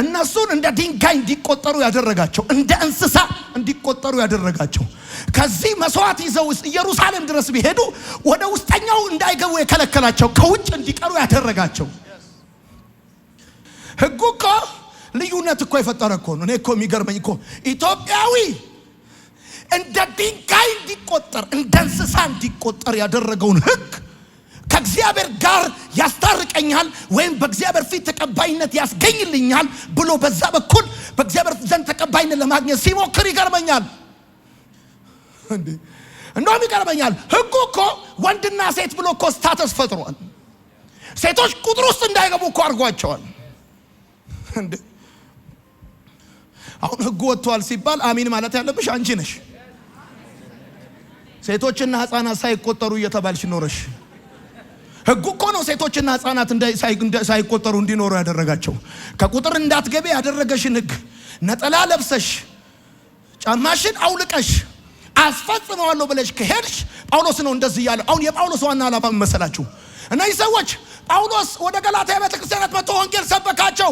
Speaker 2: እነሱን እንደ ድንጋይ እንዲቆጠሩ ያደረጋቸው፣ እንደ እንስሳ እንዲቆጠሩ ያደረጋቸው፣ ከዚህ መስዋዕት ይዘው ኢየሩሳሌም ድረስ ቢሄዱ ወደ ውስጠኛው እንዳይገቡ የከለከላቸው፣ ከውጭ እንዲቀሩ ያደረጋቸው። ሕጉ እኮ ልዩነት እኮ የፈጠረ እኮ ነው። እኔ እኮ የሚገርመኝ እኮ ኢትዮጵያዊ እንደ ድንጋይ እንዲቆጠር፣ እንደ እንስሳ እንዲቆጠር ያደረገውን ሕግ ከእግዚአብሔር ጋር ያስታርቀኛል ወይም በእግዚአብሔር ፊት ተቀባይነት ያስገኝልኛል ብሎ በዛ በኩል በእግዚአብሔር ዘንድ ተቀባይነት ለማግኘት ሲሞክር ይገርመኛል። እንደውም ይገርመኛል። ሕጉ እኮ ወንድና ሴት ብሎ እኮ ስታተስ ፈጥሯል። ሴቶች ቁጥር ውስጥ እንዳይገቡ እኮ አድርጓቸዋል። አሁን ሕጉ ወጥቷል ሲባል አሚን ማለት ያለብሽ አንቺ ነሽ። ሴቶችና ሕፃናት ሳይቆጠሩ እየተባልሽ ኖረሽ። ሕጉ እኮ ነው ሴቶችና ሕፃናት ሳይቆጠሩ እንዲኖሩ ያደረጋቸው። ከቁጥር እንዳትገቢ ያደረገሽን ሕግ ነጠላ ለብሰሽ ጫማሽን አውልቀሽ አስፈጽመዋለሁ ብለሽ ከሄድሽ ጳውሎስ ነው እንደዚህ ያለ። አሁን የጳውሎስ ዋና ዓላማ መሰላችሁ? እነዚህ ሰዎች ጳውሎስ ወደ ገላትያ ቤተክርስቲያናት መጥቶ ወንጌል ሰበካቸው።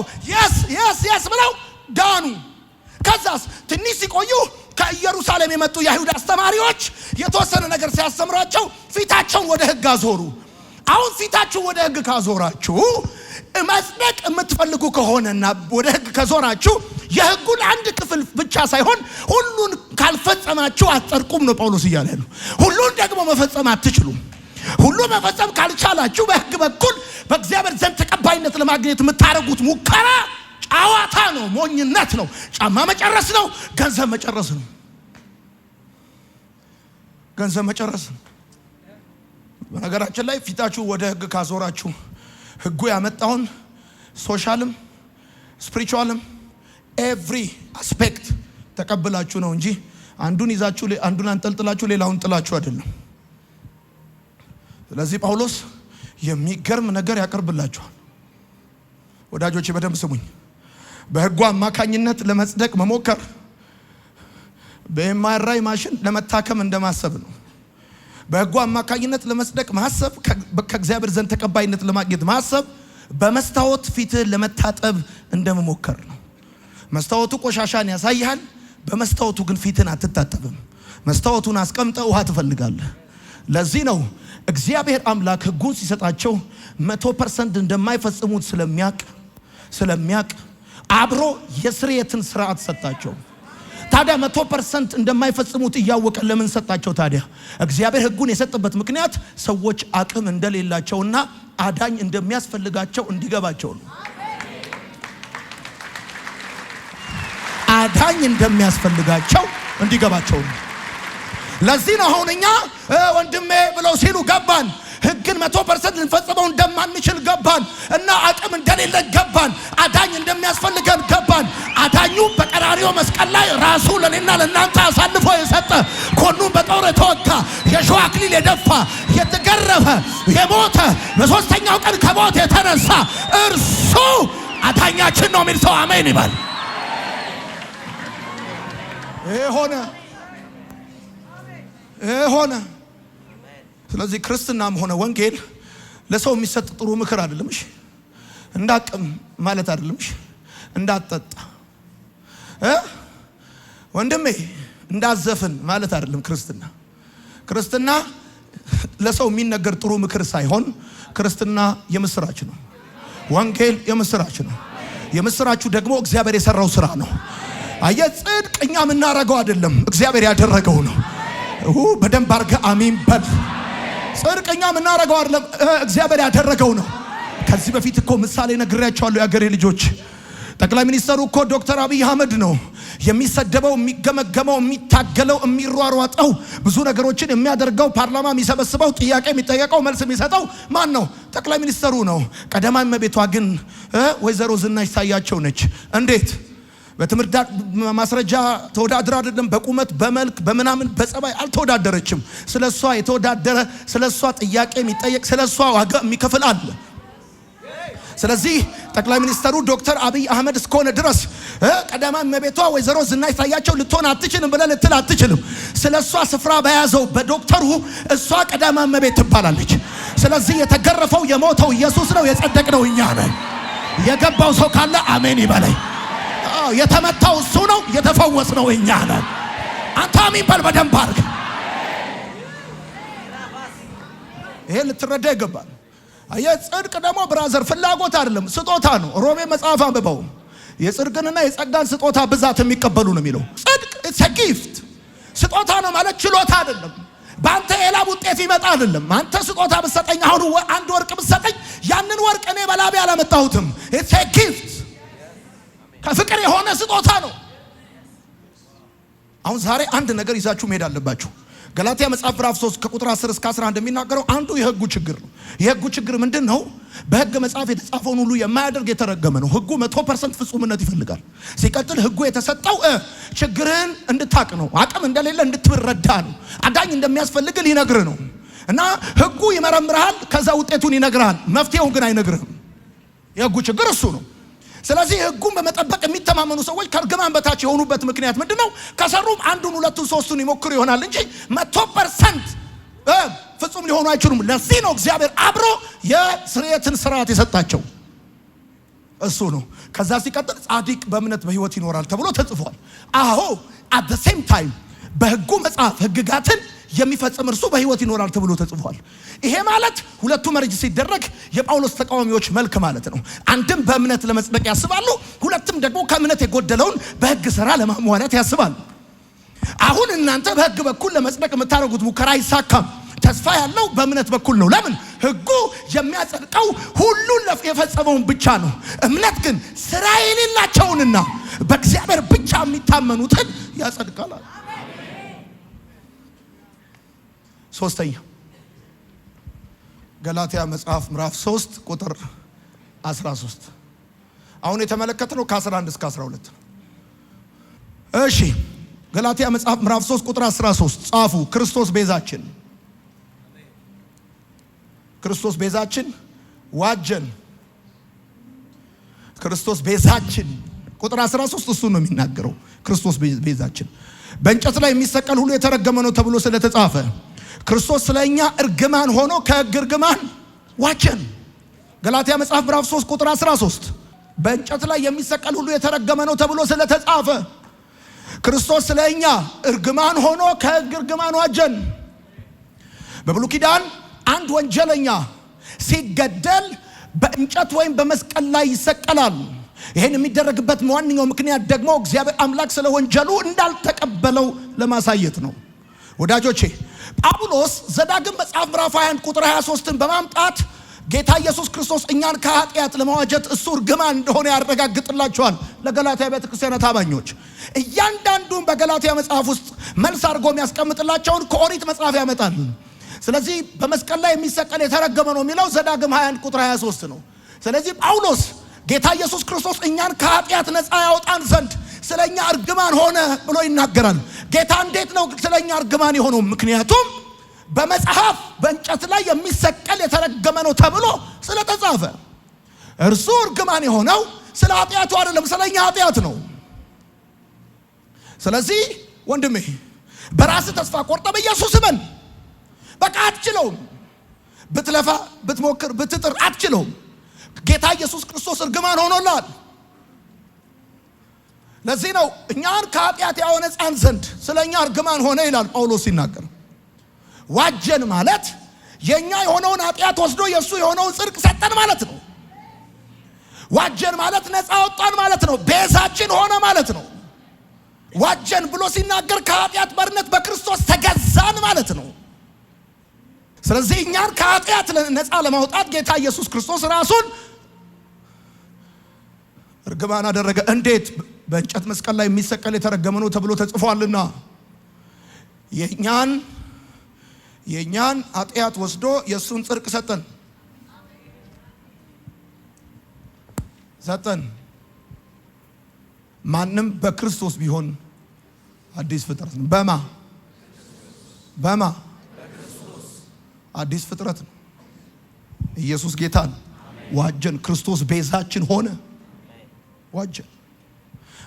Speaker 2: የስ ብለው ዳኑ። ከዛስ ትንሽ ሲቆዩ ከኢየሩሳሌም የመጡ የአይሁድ አስተማሪዎች የተወሰነ ነገር ሲያስተምራቸው ፊታቸውን ወደ ሕግ አዞሩ። አሁን ፊታችሁ ወደ ሕግ ካዞራችሁ መጽደቅ የምትፈልጉ ከሆነና ወደ ሕግ ከዞራችሁ የሕጉን አንድ ክፍል ብቻ ሳይሆን ሁሉን ካልፈጸማችሁ አትጸድቁም ነው ጳውሎስ እያለ ነው። ሁሉን ደግሞ መፈጸም አትችሉም። ሁሉ መፈጸም ካልቻላችሁ በሕግ በኩል በእግዚአብሔር ዘንድ ተቀባይነት ለማግኘት የምታደርጉት ሙከራ ጨዋታ ነው፣ ሞኝነት ነው፣ ጫማ መጨረስ ነው፣ ገንዘብ መጨረስ ነው። ገንዘብ መጨረስ ነው። በነገራችን ላይ ፊታችሁ ወደ ሕግ ካዞራችሁ ሕጉ ያመጣውን ሶሻልም ስፒሪቹዋልም ኤቭሪ አስፔክት ተቀብላችሁ ነው እንጂ አንዱን ይዛችሁ አንዱን አንጠልጥላችሁ ሌላውን ጥላችሁ አይደለም። ስለዚህ ጳውሎስ የሚገርም ነገር ያቀርብላችኋል። ወዳጆቼ በደንብ ስሙኝ። በሕጉ አማካኝነት ለመጽደቅ መሞከር በኤምአርአይ ማሽን ለመታከም እንደማሰብ ነው። በሕጉ አማካኝነት ለመጽደቅ ማሰብ ከእግዚአብሔር ዘንድ ተቀባይነት ለማግኘት ማሰብ በመስታወት ፊትህን ለመታጠብ እንደመሞከር ነው። መስታወቱ ቆሻሻን ያሳያል። በመስታወቱ ግን ፊትን አትታጠብም። መስታወቱን አስቀምጠ ውሃ ትፈልጋለህ። ለዚህ ነው እግዚአብሔር አምላክ ሕጉን ሲሰጣቸው 100% እንደማይፈጽሙት ስለሚያቅ አብሮ የስርየትን ስርዓት ሰጣቸው። ታዲያ 100% እንደማይፈጽሙት እያወቀ ለምን ሰጣቸው? ታዲያ እግዚአብሔር ሕጉን የሰጠበት ምክንያት ሰዎች አቅም እንደሌላቸውና አዳኝ እንደሚያስፈልጋቸው እንዲገባቸው ነው። አዳኝ እንደሚያስፈልጋቸው እንዲገባቸው ነው። ለዚህ ነው አሁን እኛ ወንድሜ ብለው ሲሉ ገባን። ሕግን 100% ልንፈጽመው እንደማንችል ገባን እና አቅም እንደሌለ ገባን። አዳኝ እንደሚያስፈልገን ገባን። አዳኙ በቀራንዮ መስቀል ላይ ራሱ ለኔና ለናንተ አሳልፎ የሰጠ፣ ኮኑን በጦር የተወጋ፣ የሾህ አክሊል የደፋ፣ የተገረፈ፣ የሞተ፣ በሶስተኛው ቀን ከሞት የተነሳ እርሱ አዳኛችን ነው የሚል ሰው አሜን ይባል። ሆነ። ስለዚህ ክርስትናም ሆነ ወንጌል ለሰው የሚሰጥ ጥሩ ምክር አይደለም። እሺ እንዳቅም ማለት አይደለም። እሺ እንዳጠጣ ወንድሜ እንዳዘፍን ማለት አይደለም። ክርስትና ለሰው የሚነገር ጥሩ ምክር ሳይሆን ክርስትና የምስራች ነው። ወንጌል የምስራች ነው። የምስራቹ ደግሞ እግዚአብሔር የሰራው ስራ ነው። አየህ፣ ጽድቅ እኛ የምናረገው አይደለም፣ እግዚአብሔር ያደረገው ነው። በደንብ አድርገህ አሜን በል። ጽድቅ እኛ የምናረገው አይደለም፣ እግዚአብሔር ያደረገው ነው። ከዚህ በፊት እኮ ምሳሌ ነግሬያቸዋለሁ። የአገሬ ልጆች ጠቅላይ ሚኒስተሩ እኮ ዶክተር አብይ አህመድ ነው። የሚሰደበው፣ የሚገመገመው፣ የሚታገለው፣ የሚሯሯጠው፣ ብዙ ነገሮችን የሚያደርገው፣ ፓርላማ የሚሰበስበው፣ ጥያቄ የሚጠየቀው፣ መልስ የሚሰጠው ማን ነው? ጠቅላይ ሚኒስተሩ ነው። ቀዳማዊት እመቤቷ ግን ወይዘሮ ዝናሽ ታያቸው ነች። እንዴት? በትምህርት ማስረጃ ተወዳድራ አይደለም፣ በቁመት በመልክ በምናምን በጸባይ አልተወዳደረችም። ስለሷ የተወዳደረ፣ ስለሷ ጥያቄ የሚጠየቅ፣ ስለሷ ዋጋ የሚከፍል አለ። ስለዚህ ጠቅላይ ሚኒስተሩ ዶክተር አብይ አህመድ እስከሆነ ድረስ ቀዳማዊት እመቤቷ ወይዘሮ ዝናሽ ታያቸው ልትሆን አትችልም ብለህ ልትል አትችልም። ስለሷ ስፍራ በያዘው በዶክተሩ እሷ ቀዳማዊት እመቤት ትባላለች። ስለዚህ የተገረፈው የሞተው ኢየሱስ ነው፣ የጸደቅነው እኛ ነን። የገባው ሰው ካለ አሜን ይበለኝ። የተመታው እሱ ነው፣ የተፈወስነው እኛ ነን። አንተ አሜን በል በደንብ አድርግ። ይሄ ልትረዳ ይገባል። የጽድቅ ደግሞ ብራዘር ፍላጎት አይደለም፣ ስጦታ ነው። ሮሜ መጽሐፍ አንብበው። የጽድቅንና የጸጋን ስጦታ ብዛት የሚቀበሉ ነው የሚለው። ጽድቅ ኢትስ አ ጊፍት፣ ስጦታ ነው ማለት ችሎታ አይደለም። በአንተ የላብ ውጤት ይመጣ አይደለም። አንተ ስጦታ ብትሰጠኝ፣ አሁን አንድ ወርቅ ብትሰጠኝ፣ ያንን ወርቅ እኔ በላቤ አላመጣሁትም። ኢትስ አ ጊፍት፣ ከፍቅር የሆነ ስጦታ ነው። አሁን ዛሬ አንድ ነገር ይዛችሁ መሄድ አለባችሁ። ገላትያ መጽሐፍ ምዕራፍ 3 ከቁጥር 10 እስከ 11 የሚናገረው አንዱ የሕጉ ችግር ነው። የሕጉ ችግር ምንድን ነው? በሕግ መጽሐፍ የተጻፈውን ሁሉ የማያደርግ የተረገመ ነው። ሕጉ 100% ፍጹምነት ይፈልጋል። ሲቀጥል ሕጉ የተሰጠው ችግርህን እንድታቅ ነው። አቅም እንደሌለ እንድትረዳ ነው። አዳኝ እንደሚያስፈልግ ሊነግር ነው። እና ሕጉ ይመረምርሃል፣ ከዛ ውጤቱን ይነግርሃል። መፍትሄውን ግን አይነግርህም። የሕጉ ችግር እሱ ነው። ስለዚህ ህጉን በመጠበቅ የሚተማመኑ ሰዎች ከእርግማን በታች የሆኑበት ምክንያት ምንድነው? ከሰሩም አንዱን ሁለቱን ሶስቱን ይሞክሩ ይሆናል እንጂ 100% ፍጹም ሊሆኑ አይችሉም። ለዚህ ነው እግዚአብሔር አብሮ የስርየትን ስርዓት የሰጣቸው እሱ ነው። ከዛ ሲቀጥል ጻድቅ በእምነት በህይወት ይኖራል ተብሎ ተጽፏል። አዎ at the same time በህጉ መጽሐፍ ህግጋትን የሚፈጽም እርሱ በህይወት ይኖራል ተብሎ ተጽፏል። ይሄ ማለት ሁለቱ መርጅ ሲደረግ የጳውሎስ ተቃዋሚዎች መልክ ማለት ነው። አንድም በእምነት ለመጽደቅ ያስባሉ፣ ሁለቱም ደግሞ ከእምነት የጎደለውን በህግ ሥራ ለማሟላት ያስባሉ። አሁን እናንተ በህግ በኩል ለመጽደቅ የምታደርጉት ሙከራ አይሳካም። ተስፋ ያለው በእምነት በኩል ነው። ለምን? ህጉ የሚያጸድቀው ሁሉን የፈጸመውን ብቻ ነው። እምነት ግን ስራ የሌላቸውንና በእግዚአብሔር ብቻ የሚታመኑትን ያጸድቃል። ሶስተኛ ገላትያ መጽሐፍ ምዕራፍ 3 ቁጥር 13 አሁን የተመለከተነው ከ11 እስከ 12 ነው። እሺ ገላትያ መጽሐፍ ምዕራፍ 3 ቁጥር 13 ጻፉ። ክርስቶስ ቤዛችን ዋጀን። ክርስቶስ ቤዛችን ቁጥር 13 እሱ ነው የሚናገረው። ክርስቶስ ቤዛችን በእንጨት ላይ የሚሰቀል ሁሉ የተረገመ ነው ተብሎ ስለተጻፈ ክርስቶስ ስለኛ እርግማን ሆኖ ከሕግ እርግማን ዋጀን። ገላትያ መጽሐፍ ምዕራፍ 3 ቁጥር 13 በእንጨት ላይ የሚሰቀል ሁሉ የተረገመ ነው ተብሎ ስለተጻፈ ክርስቶስ ስለኛ እርግማን ሆኖ ከሕግ እርግማን ዋጀን። በብሉይ ኪዳን አንድ ወንጀለኛ ሲገደል በእንጨት ወይም በመስቀል ላይ ይሰቀላል። ይሄን የሚደረግበት ዋነኛው ምክንያት ደግሞ እግዚአብሔር አምላክ ስለ ወንጀሉ እንዳልተቀበለው ለማሳየት ነው። ወዳጆቼ ጳውሎስ ዘዳግም መጽሐፍ ምዕራፍ 21 ቁጥር 23ን በማምጣት ጌታ ኢየሱስ ክርስቶስ እኛን ከኃጢአት ለማዋጀት እሱ እርግማን እንደሆነ ያረጋግጥላቸዋል ለገላትያ ቤተክርስቲያን አማኞች። እያንዳንዱን በገላትያ መጽሐፍ ውስጥ መልስ አድርጎ የሚያስቀምጥላቸውን ከኦሪት መጽሐፍ ያመጣል። ስለዚህ በመስቀል ላይ የሚሰቀል የተረገመ ነው የሚለው ዘዳግም 21 ቁጥር 23 ነው። ስለዚህ ጳውሎስ ጌታ ኢየሱስ ክርስቶስ እኛን ከኃጢአት ነፃ ያወጣን ዘንድ ስለኛ እርግማን ሆነ ብሎ ይናገራል። ጌታ እንዴት ነው ስለኛ እርግማን የሆነው? ምክንያቱም በመጽሐፍ በእንጨት ላይ የሚሰቀል የተረገመ ነው ተብሎ ስለተጻፈ። እርሱ እርግማን የሆነው ስለ ኃጢአቱ አይደለም፣ ስለኛ ኃጢአት ነው። ስለዚህ ወንድሜ በራስ ተስፋ ቆርጠ በኢየሱስ እመን። በቃ አትችለውም። ብትለፋ ብትሞክር ብትጥር አትችለውም። ጌታ ኢየሱስ ክርስቶስ እርግማን ሆኖላል። ለዚህ ነው እኛን ከኃጢአት ያወነጻን ዘንድ ስለኛ እርግማን ሆነ ይላል ጳውሎስ ሲናገር። ዋጀን ማለት የኛ የሆነውን ኃጢአት ወስዶ የሱ የሆነውን ጽድቅ ሰጠን ማለት ነው። ዋጀን ማለት ነፃ አወጣን ማለት ነው። ቤዛችን ሆነ ማለት ነው። ዋጀን ብሎ ሲናገር ከኃጢአት ባርነት በክርስቶስ ተገዛን ማለት ነው። ስለዚህ እኛን ከኃጢአት ነፃ ለማውጣት ጌታ ኢየሱስ ክርስቶስ ራሱን እርግማን አደረገ። እንዴት? በእንጨት መስቀል ላይ የሚሰቀል የተረገመ ነው ተብሎ ተጽፏልና የኛን ኃጢአት ወስዶ የሱን ጽድቅ ሰጠን። ማንም በክርስቶስ ቢሆን አዲስ ፍጥረት ነው። በማ አዲስ ፍጥረት ነው። ኢየሱስ ጌታ ነው። ዋጀን። ክርስቶስ ቤዛችን ሆነ። ዋጀን።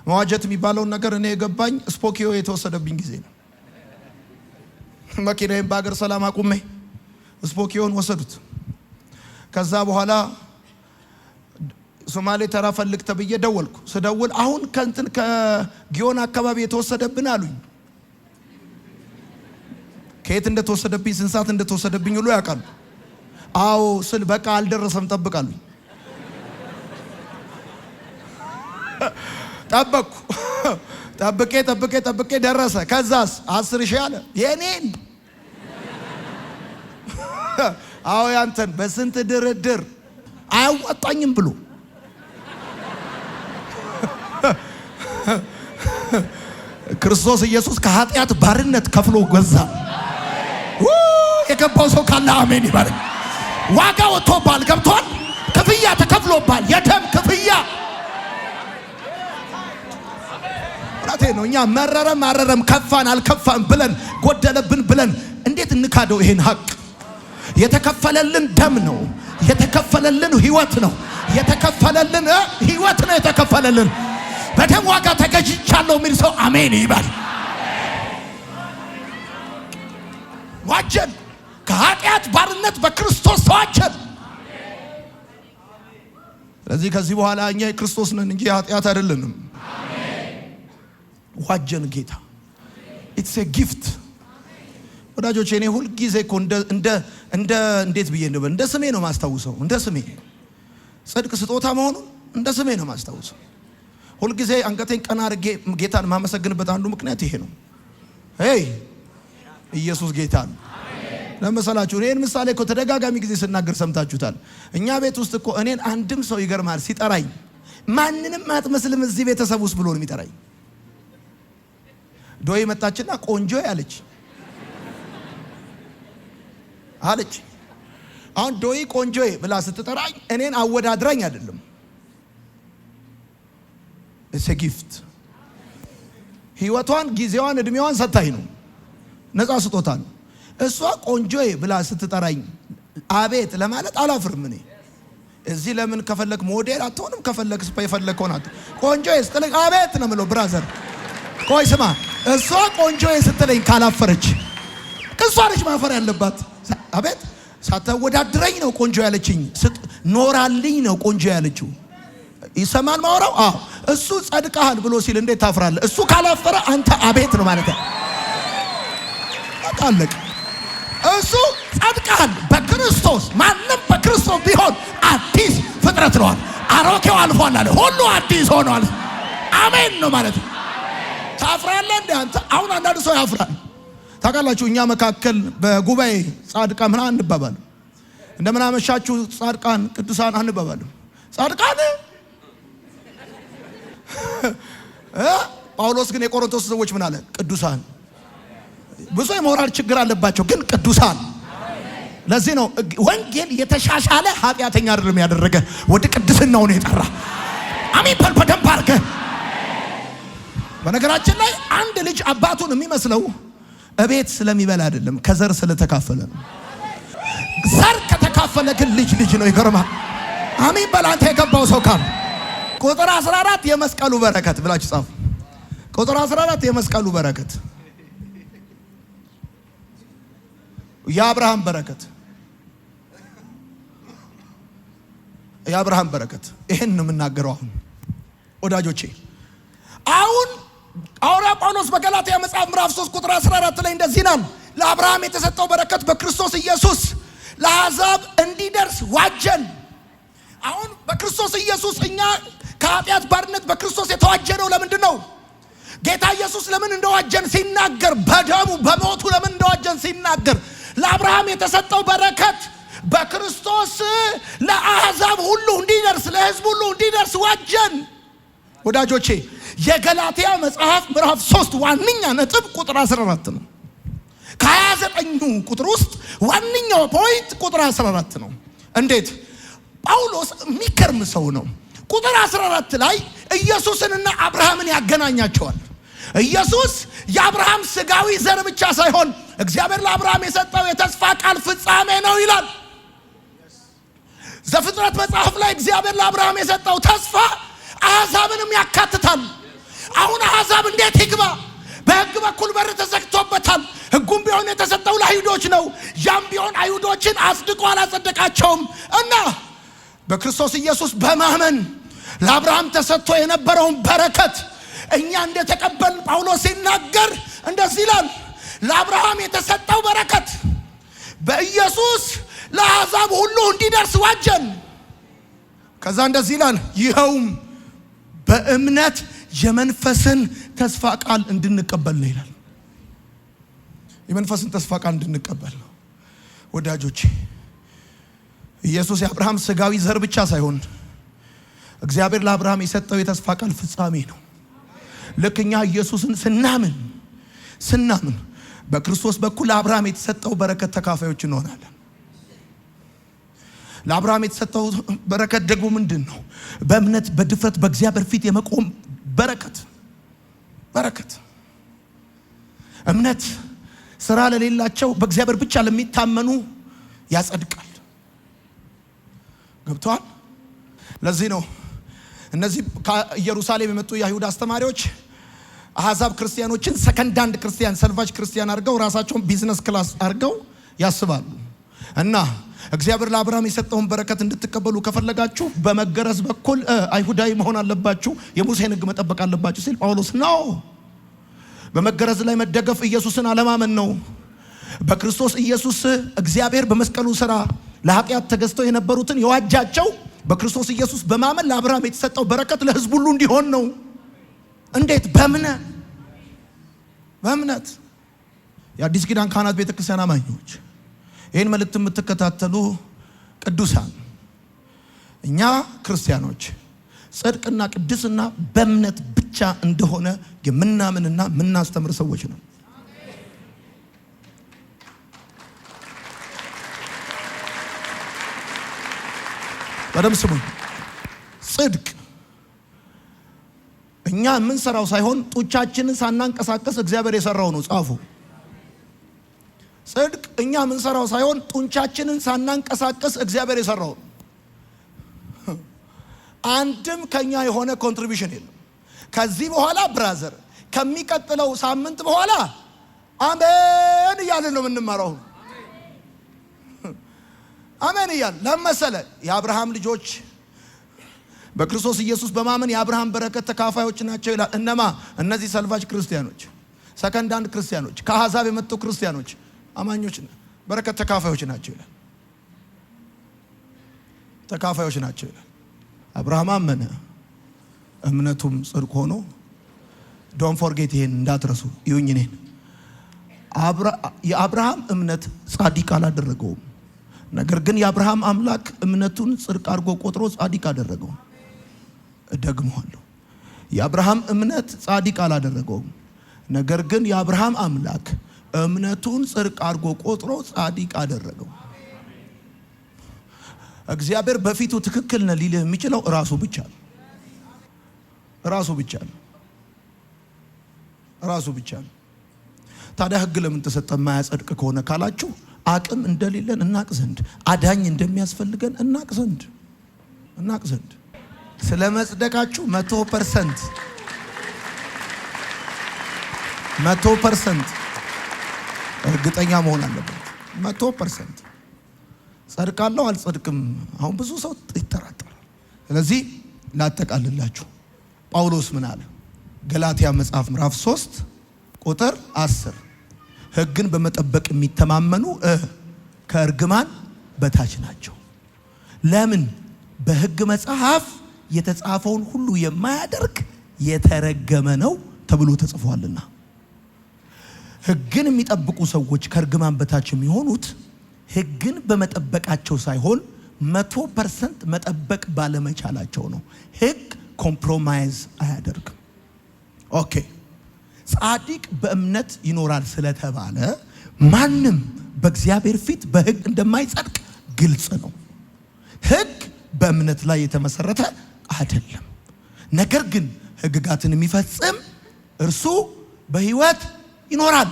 Speaker 2: መዋጀት የሚባለውን ነገር እኔ የገባኝ ስፖኪዮ የተወሰደብኝ ጊዜ ነው። መኪናዬን በአገር ሰላም አቁሜ ስፖኪዮን ወሰዱት። ከዛ በኋላ ሶማሌ ተራ ፈልግ ተብዬ ደወልኩ። ስደውል አሁን ከጊዮን አካባቢ የተወሰደብን አሉኝ። ከየት እንደተወሰደብኝ ስንት ሰዓት እንደተወሰደብኝ ሁሉ ያውቃሉ። አዎ ስል በቃ አልደረሰም ጠብቃሉኝ። ጠብቄ ደረሰ። ከዛስ 10,000 አለ የኔን። አዎ ያንተን በስንት ድርድር አያዋጣኝም ብሎ ክርስቶስ ኢየሱስ ከኃጢአት ባርነት ከፍሎ ገዛ። የገባው ሰው ካለ አሜን ይባል። ዋጋ ወጥቶባል። ገብቷል። ክፍያ ተከፍሎባል። የደም ክፍያ ነው። እኛ መረረም ከፋን አልከፋን ብለን ጎደለብን ብለን እንዴት እንካደው? ይሄን ሀቅ የተከፈለልን ደም ነው። የተከፈለልን ህይወት ነው። የተከፈለልን ህይወት ነው። የተከፈለልን በደም ዋጋ ተገዥቻለሁ የሚል ሰው አሜን ይባል። ዋጀን፣ ከኃጢአት ባርነት በክርስቶስ ተዋጀን። ስለዚህ ከዚህ በኋላ እኛ የክርስቶስ ነን እንጂ ኃጢአት አይደለንም። ዋጀን ጌታ። ኢትስ ኤ ጊፍት ወዳጆቼ። እኔ ሁል ጊዜ እኮ እንዴት ብዬ እንደበል እንደ ስሜ ነው ማስታውሰው። እንደ ስሜ ጽድቅ ስጦታ መሆኑን እንደ ስሜ ነው ማስታውሰው። ሁል ጊዜ አንገቴን ቀና አድርጌ ጌታን ማመሰግንበት አንዱ ምክንያት ይሄ ነው። ሄይ ኢየሱስ ጌታ ነው። ለምሳላችሁ እኔን ምሳሌ እኮ ተደጋጋሚ ጊዜ ስናገር ሰምታችሁታል። እኛ ቤት ውስጥ እኮ እኔን አንድም ሰው ይገርማል ሲጠራኝ ማንንም አትመስልም እዚህ ቤተሰብ ውስጥ ብሎ ነው የሚጠራኝ። ዶይ መጣችና ቆንጆ ያለች አለች። አሁን ዶይ ቆንጆ ብላ ስትጠራኝ እኔን አወዳድራኝ አይደለም። it's a gift። ህይወቷን፣ ጊዜዋን፣ እድሜዋን ሰጣኝ ነው። ነፃ ስጦታ ነው። እሷ ቆንጆ ብላ ስትጠራኝ አቤት ለማለት አላፍርም። እኔ እዚህ ለምን ከፈለክ ሞዴል አትሆንም? ከፈለክ ስፓ የፈለከው ናት። ቆንጆ ስትለኝ አቤት ነው የምለው። ብራዘር ቆይ ስማ፣ እሷ ቆንጆ ስትለኝ ካላፈረች እሷ ነች ማፈር ያለባት። አቤት ሳታወዳድረኝ ነው ቆንጆ ያለችኝ። ኖራልኝ ነው ቆንጆ ያለችው። ይሰማል ማውራው? አዎ እሱ ጸድቀሃል ብሎ ሲል እንዴት ታፍራለህ? እሱ ካላፈረ አንተ አቤት ነው ማለት ነው። አለቀ። እሱ ጸድቀሃል በክርስቶስ። ማንም በክርስቶስ ቢሆን አዲስ ፍጥረት ነው። አሮጌው አልፏል አለ፣ ሁሉ አዲስ ሆኗል። አሜን ነው ማለት ነው። ታፍራለህ እንዴ አንተ? አሁን አንዳንድ ሰው ያፍራል። ታውቃላችሁ እኛ መካከል በጉባኤ ጻድቃን ምን አንባባልም። እንደምን አመሻችሁ ጻድቃን ቅዱሳን አንባባልም። ጻድቃን ጳውሎስ ግን የቆሮንቶስ ሰዎች ምን አለ? ቅዱሳን። ብዙ የሞራል ችግር አለባቸው ግን ቅዱሳን። ለዚህ ነው ወንጌል የተሻሻለ ኃጢአተኛ አይደለም ያደረገ፣ ወደ ቅድስናው ነው የጠራ። አሜን በል በደንብ አድርገህ። በነገራችን ላይ አንድ ልጅ አባቱን የሚመስለው እቤት ስለሚበላ አይደለም፣ ከዘር ስለተካፈለ ነው። ዘር ከተካፈለ ግን ልጅ ነው። ይገርማል። አሜን በል አንተ የገባው ሰው ካም ቁጥር 14 የመስቀሉ በረከት ብላችሁ ጻፉ። ቁጥር 14 የመስቀሉ በረከት፣ የአብርሃም በረከት፣ የአብርሃም በረከት። ይሄን ነው የምናገረው አሁን ወዳጆቼ። አሁን ሐዋርያ ጳውሎስ በገላትያ መጽሐፍ ምዕራፍ 3 ቁጥር 14 ላይ እንደዚህ ይላል፣ ለአብርሃም የተሰጠው በረከት በክርስቶስ ኢየሱስ ለአሕዛብ እንዲደርስ ዋጀን። አሁን በክርስቶስ ኢየሱስ እኛ ከኃጢአት ባርነት በክርስቶስ የተዋጀነው ለምንድን ነው? ጌታ ኢየሱስ ለምን እንደዋጀን ሲናገር፣ በደሙ በሞቱ ለምን እንደዋጀን ሲናገር፣ ለአብርሃም የተሰጠው በረከት በክርስቶስ ለአሕዛብ ሁሉ እንዲደርስ፣ ለሕዝብ ሁሉ እንዲደርስ ዋጀን። ወዳጆቼ የገላትያ መጽሐፍ ምዕራፍ 3 ዋነኛ ነጥብ ቁጥር 14 ነው። ከ29ኙ ቁጥር ውስጥ ዋነኛው ፖይንት ቁጥር 14 ነው። እንዴት? ጳውሎስ የሚገርም ሰው ነው። ቁጥር 14 ላይ ኢየሱስንና አብርሃምን ያገናኛቸዋል። ኢየሱስ የአብርሃም ስጋዊ ዘር ብቻ ሳይሆን እግዚአብሔር ለአብርሃም የሰጠው የተስፋ ቃል ፍጻሜ ነው ይላል። ዘፍጥረት መጽሐፍ ላይ እግዚአብሔር ለአብርሃም የሰጠው ተስፋ አሕዛብንም ያካትታል። አሁን አሕዛብ እንዴት ይግባ? በሕግ በኩል በር ተዘግቶበታል። ሕጉም ቢሆን የተሰጠው ለአይሁዶች ነው። ያም ቢሆን አይሁዶችን አጽድቆ አላጸደቃቸውም እና በክርስቶስ ኢየሱስ በማመን ለአብርሃም ተሰጥቶ የነበረውን በረከት እኛ እንደተቀበል ጳውሎስ ሲናገር እንደዚህ ይላል፣ ለአብርሃም የተሰጠው በረከት በኢየሱስ ለአሕዛብ ሁሉ እንዲደርስ ዋጀን። ከዛ እንደዚህ ይላል፣ ይኸውም በእምነት የመንፈስን ተስፋ ቃል እንድንቀበል ነው ይላል። የመንፈስን ተስፋ ቃል እንድንቀበል ነው። ወዳጆቼ ኢየሱስ የአብርሃም ስጋዊ ዘር ብቻ ሳይሆን እግዚአብሔር ለአብርሃም የሰጠው የተስፋ ቃል ፍጻሜ ነው። ልክ እኛ ኢየሱስን ስናምን በክርስቶስ በኩል ለአብርሃም የተሰጠው በረከት ተካፋዮች እንሆናለን። ለአብርሃም የተሰጠው በረከት ደግሞ ምንድን ነው? በእምነት በድፍረት በእግዚአብሔር ፊት የመቆም በረከት። እምነት ስራ ለሌላቸው በእግዚአብሔር ብቻ ለሚታመኑ ያጸድቃል። ገብቷል? ለዚህ ነው እነዚህ ከኢየሩሳሌም የመጡ የአይሁድ አስተማሪዎች አሕዛብ ክርስቲያኖችን ሰከንድ ሃንድ ክርስቲያን ሰልቫጅ ክርስቲያን አድርገው ራሳቸውን ቢዝነስ ክላስ አድርገው ያስባሉ። እና እግዚአብሔር ለአብርሃም የሰጠውን በረከት እንድትቀበሉ ከፈለጋችሁ በመገረዝ በኩል አይሁዳዊ መሆን አለባችሁ፣ የሙሴን ሕግ መጠበቅ አለባችሁ ሲል ጳውሎስ ነው። በመገረዝ ላይ መደገፍ ኢየሱስን አለማመን ነው። በክርስቶስ ኢየሱስ እግዚአብሔር በመስቀሉ ሥራ ለኃጢአት ተገዝተው የነበሩትን የዋጃቸው በክርስቶስ ኢየሱስ በማመን ለአብርሃም የተሰጠው በረከት ለሕዝብ ሁሉ እንዲሆን ነው። እንዴት? በእምነት የአዲስ ኪዳን ካህናት ቤተክርስቲያን አማኞች፣ ይህን መልእክት የምትከታተሉ ቅዱሳን፣ እኛ ክርስቲያኖች ጽድቅና ቅድስና በእምነት ብቻ እንደሆነ የምናምንና የምናስተምር ሰዎች ነው። በደም ስሙኝ። ጽድቅ እኛ የምንሰራው ሳይሆን ጡንቻችንን ሳናንቀሳቀስ እግዚአብሔር የሰራው ነው። ጻፉ። ጽድቅ እኛ የምንሰራው ሳይሆን ጡንቻችንን ሳናንቀሳቀስ እግዚአብሔር የሰራው ነው። አንድም ከኛ የሆነ ኮንትሪቢዩሽን የለም። ከዚህ በኋላ ብራዘር ከሚቀጥለው ሳምንት በኋላ አሜን እያልን ነው የምንማረው። አሜን እያልን ለመሰለ የአብርሃም ልጆች በክርስቶስ ኢየሱስ በማመን የአብርሃም በረከት ተካፋዮች ናቸው ይላል። እነማ? እነዚህ ሰልቫጅ ክርስቲያኖች፣ ሰከንድ ሃንድ ክርስቲያኖች፣ ከአሕዛብ የመጡ ክርስቲያኖች አማኞች በረከት ተካፋዮች ናቸው ይላል። ተካፋዮች ናቸው ይላል። አብርሃም አመነ፣ እምነቱም ጽድቅ ሆኖ። ዶንት ፎርጌት፣ ይሄን እንዳትረሱ። ይሁኝ እኔን የአብርሃም እምነት ጻድቅ አላደረገውም። ነገር ግን የአብርሃም አምላክ እምነቱን ጽድቅ አድርጎ ቆጥሮ ጻድቅ አደረገው። እደግመዋለሁ። የአብርሃም እምነት ጻድቅ አላደረገውም። ነገር ግን የአብርሃም አምላክ እምነቱን ጽድቅ አድርጎ ቆጥሮ ጻድቅ አደረገው። እግዚአብሔር በፊቱ ትክክል ነህ ሊልህ የሚችለው ራሱ ብቻ ነው። ራሱ ብቻ ነው። ራሱ ብቻ ነው። ታዲያ ሕግ ለምን ተሰጠ የማያጸድቅ ከሆነ ካላችሁ አቅም እንደሌለን እናቅ ዘንድ፣ አዳኝ እንደሚያስፈልገን እናቅ ዘንድ ስለ መጽደቃችሁ 100% እርግጠኛ መሆን አለበት። 100% ጸድቃለሁ አልጸድቅም። አሁን ብዙ ሰው ይጠራጠራል። ስለዚህ ላጠቃልላችሁ፣ ጳውሎስ ምን አለ? ገላትያ መጽሐፍ ምዕራፍ 3 ቁጥር 10 ሕግን በመጠበቅ የሚተማመኑ ከእርግማን በታች ናቸው። ለምን? በሕግ መጽሐፍ የተጻፈውን ሁሉ የማያደርግ የተረገመ ነው ተብሎ ተጽፏልና። ሕግን የሚጠብቁ ሰዎች ከእርግማን በታች የሚሆኑት ሕግን በመጠበቃቸው ሳይሆን 100% መጠበቅ ባለመቻላቸው ነው። ሕግ ኮምፕሮማይዝ አያደርግም። ኦኬ። ጻድቅ በእምነት ይኖራል ስለተባለ ማንም በእግዚአብሔር ፊት በሕግ እንደማይጸድቅ ግልጽ ነው። ሕግ በእምነት ላይ የተመሰረተ አይደለም። ነገር ግን ሕግጋትን የሚፈጽም እርሱ በሕይወት ይኖራል።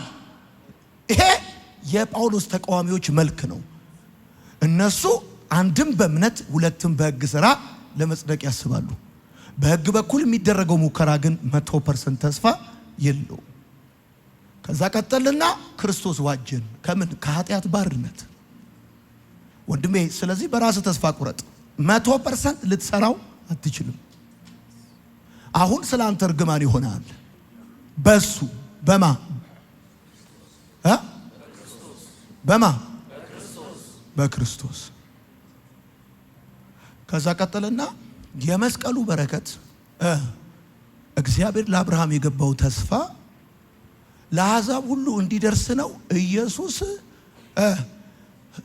Speaker 2: ይሄ የጳውሎስ ተቃዋሚዎች መልክ ነው። እነሱ አንድም በእምነት ሁለትም በሕግ ሥራ ለመጽደቅ ያስባሉ። በሕግ በኩል የሚደረገው ሙከራ ግን 100% ተስፋ የለው። ከዛ ቀጠልና ክርስቶስ ዋጀን ከምን? ከኃጢአት ባርነት። ወንድሜ ስለዚህ በራስ ተስፋ ቁረጥ። 100% ልትሰራው አትችልም። አሁን ስለ አንተ እርግማን ይሆናል። በሱ በማ በክርስቶስ። ከዛ ቀጠልና የመስቀሉ በረከት እግዚአብሔር ለአብርሃም የገባው ተስፋ ለአሕዛብ ሁሉ እንዲደርስ ነው። ኢየሱስ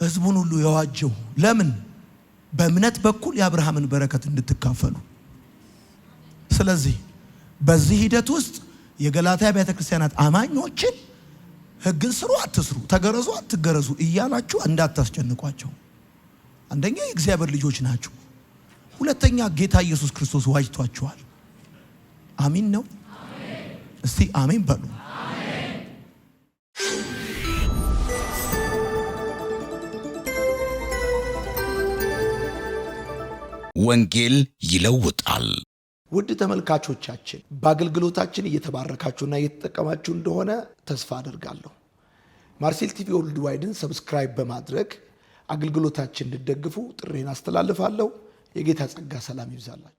Speaker 2: ሕዝቡን ሁሉ የዋጀው ለምን? በእምነት በኩል የአብርሃምን በረከት እንድትካፈሉ። ስለዚህ በዚህ ሂደት ውስጥ የገላትያ ቤተ ክርስቲያናት አማኞችን ሕግን ስሩ አትስሩ፣ ተገረዙ አትገረዙ እያላችሁ እንዳታስጨንቋቸው። አንደኛ የእግዚአብሔር ልጆች ናችሁ፣ ሁለተኛ ጌታ ኢየሱስ ክርስቶስ ዋጅቷችኋል። አሚን ነው። እስቲ አሜን በሉ።
Speaker 3: ወንጌል ይለውጣል።
Speaker 1: ውድ ተመልካቾቻችን በአገልግሎታችን እየተባረካችሁና እየተጠቀማችሁ እንደሆነ ተስፋ አደርጋለሁ። ማርሴል ቲቪ ወርልድ ዋይድን ሰብስክራይብ በማድረግ አገልግሎታችን እንድትደግፉ ጥሬን አስተላልፋለሁ። የጌታ ጸጋ ሰላም ይብዛላችሁ።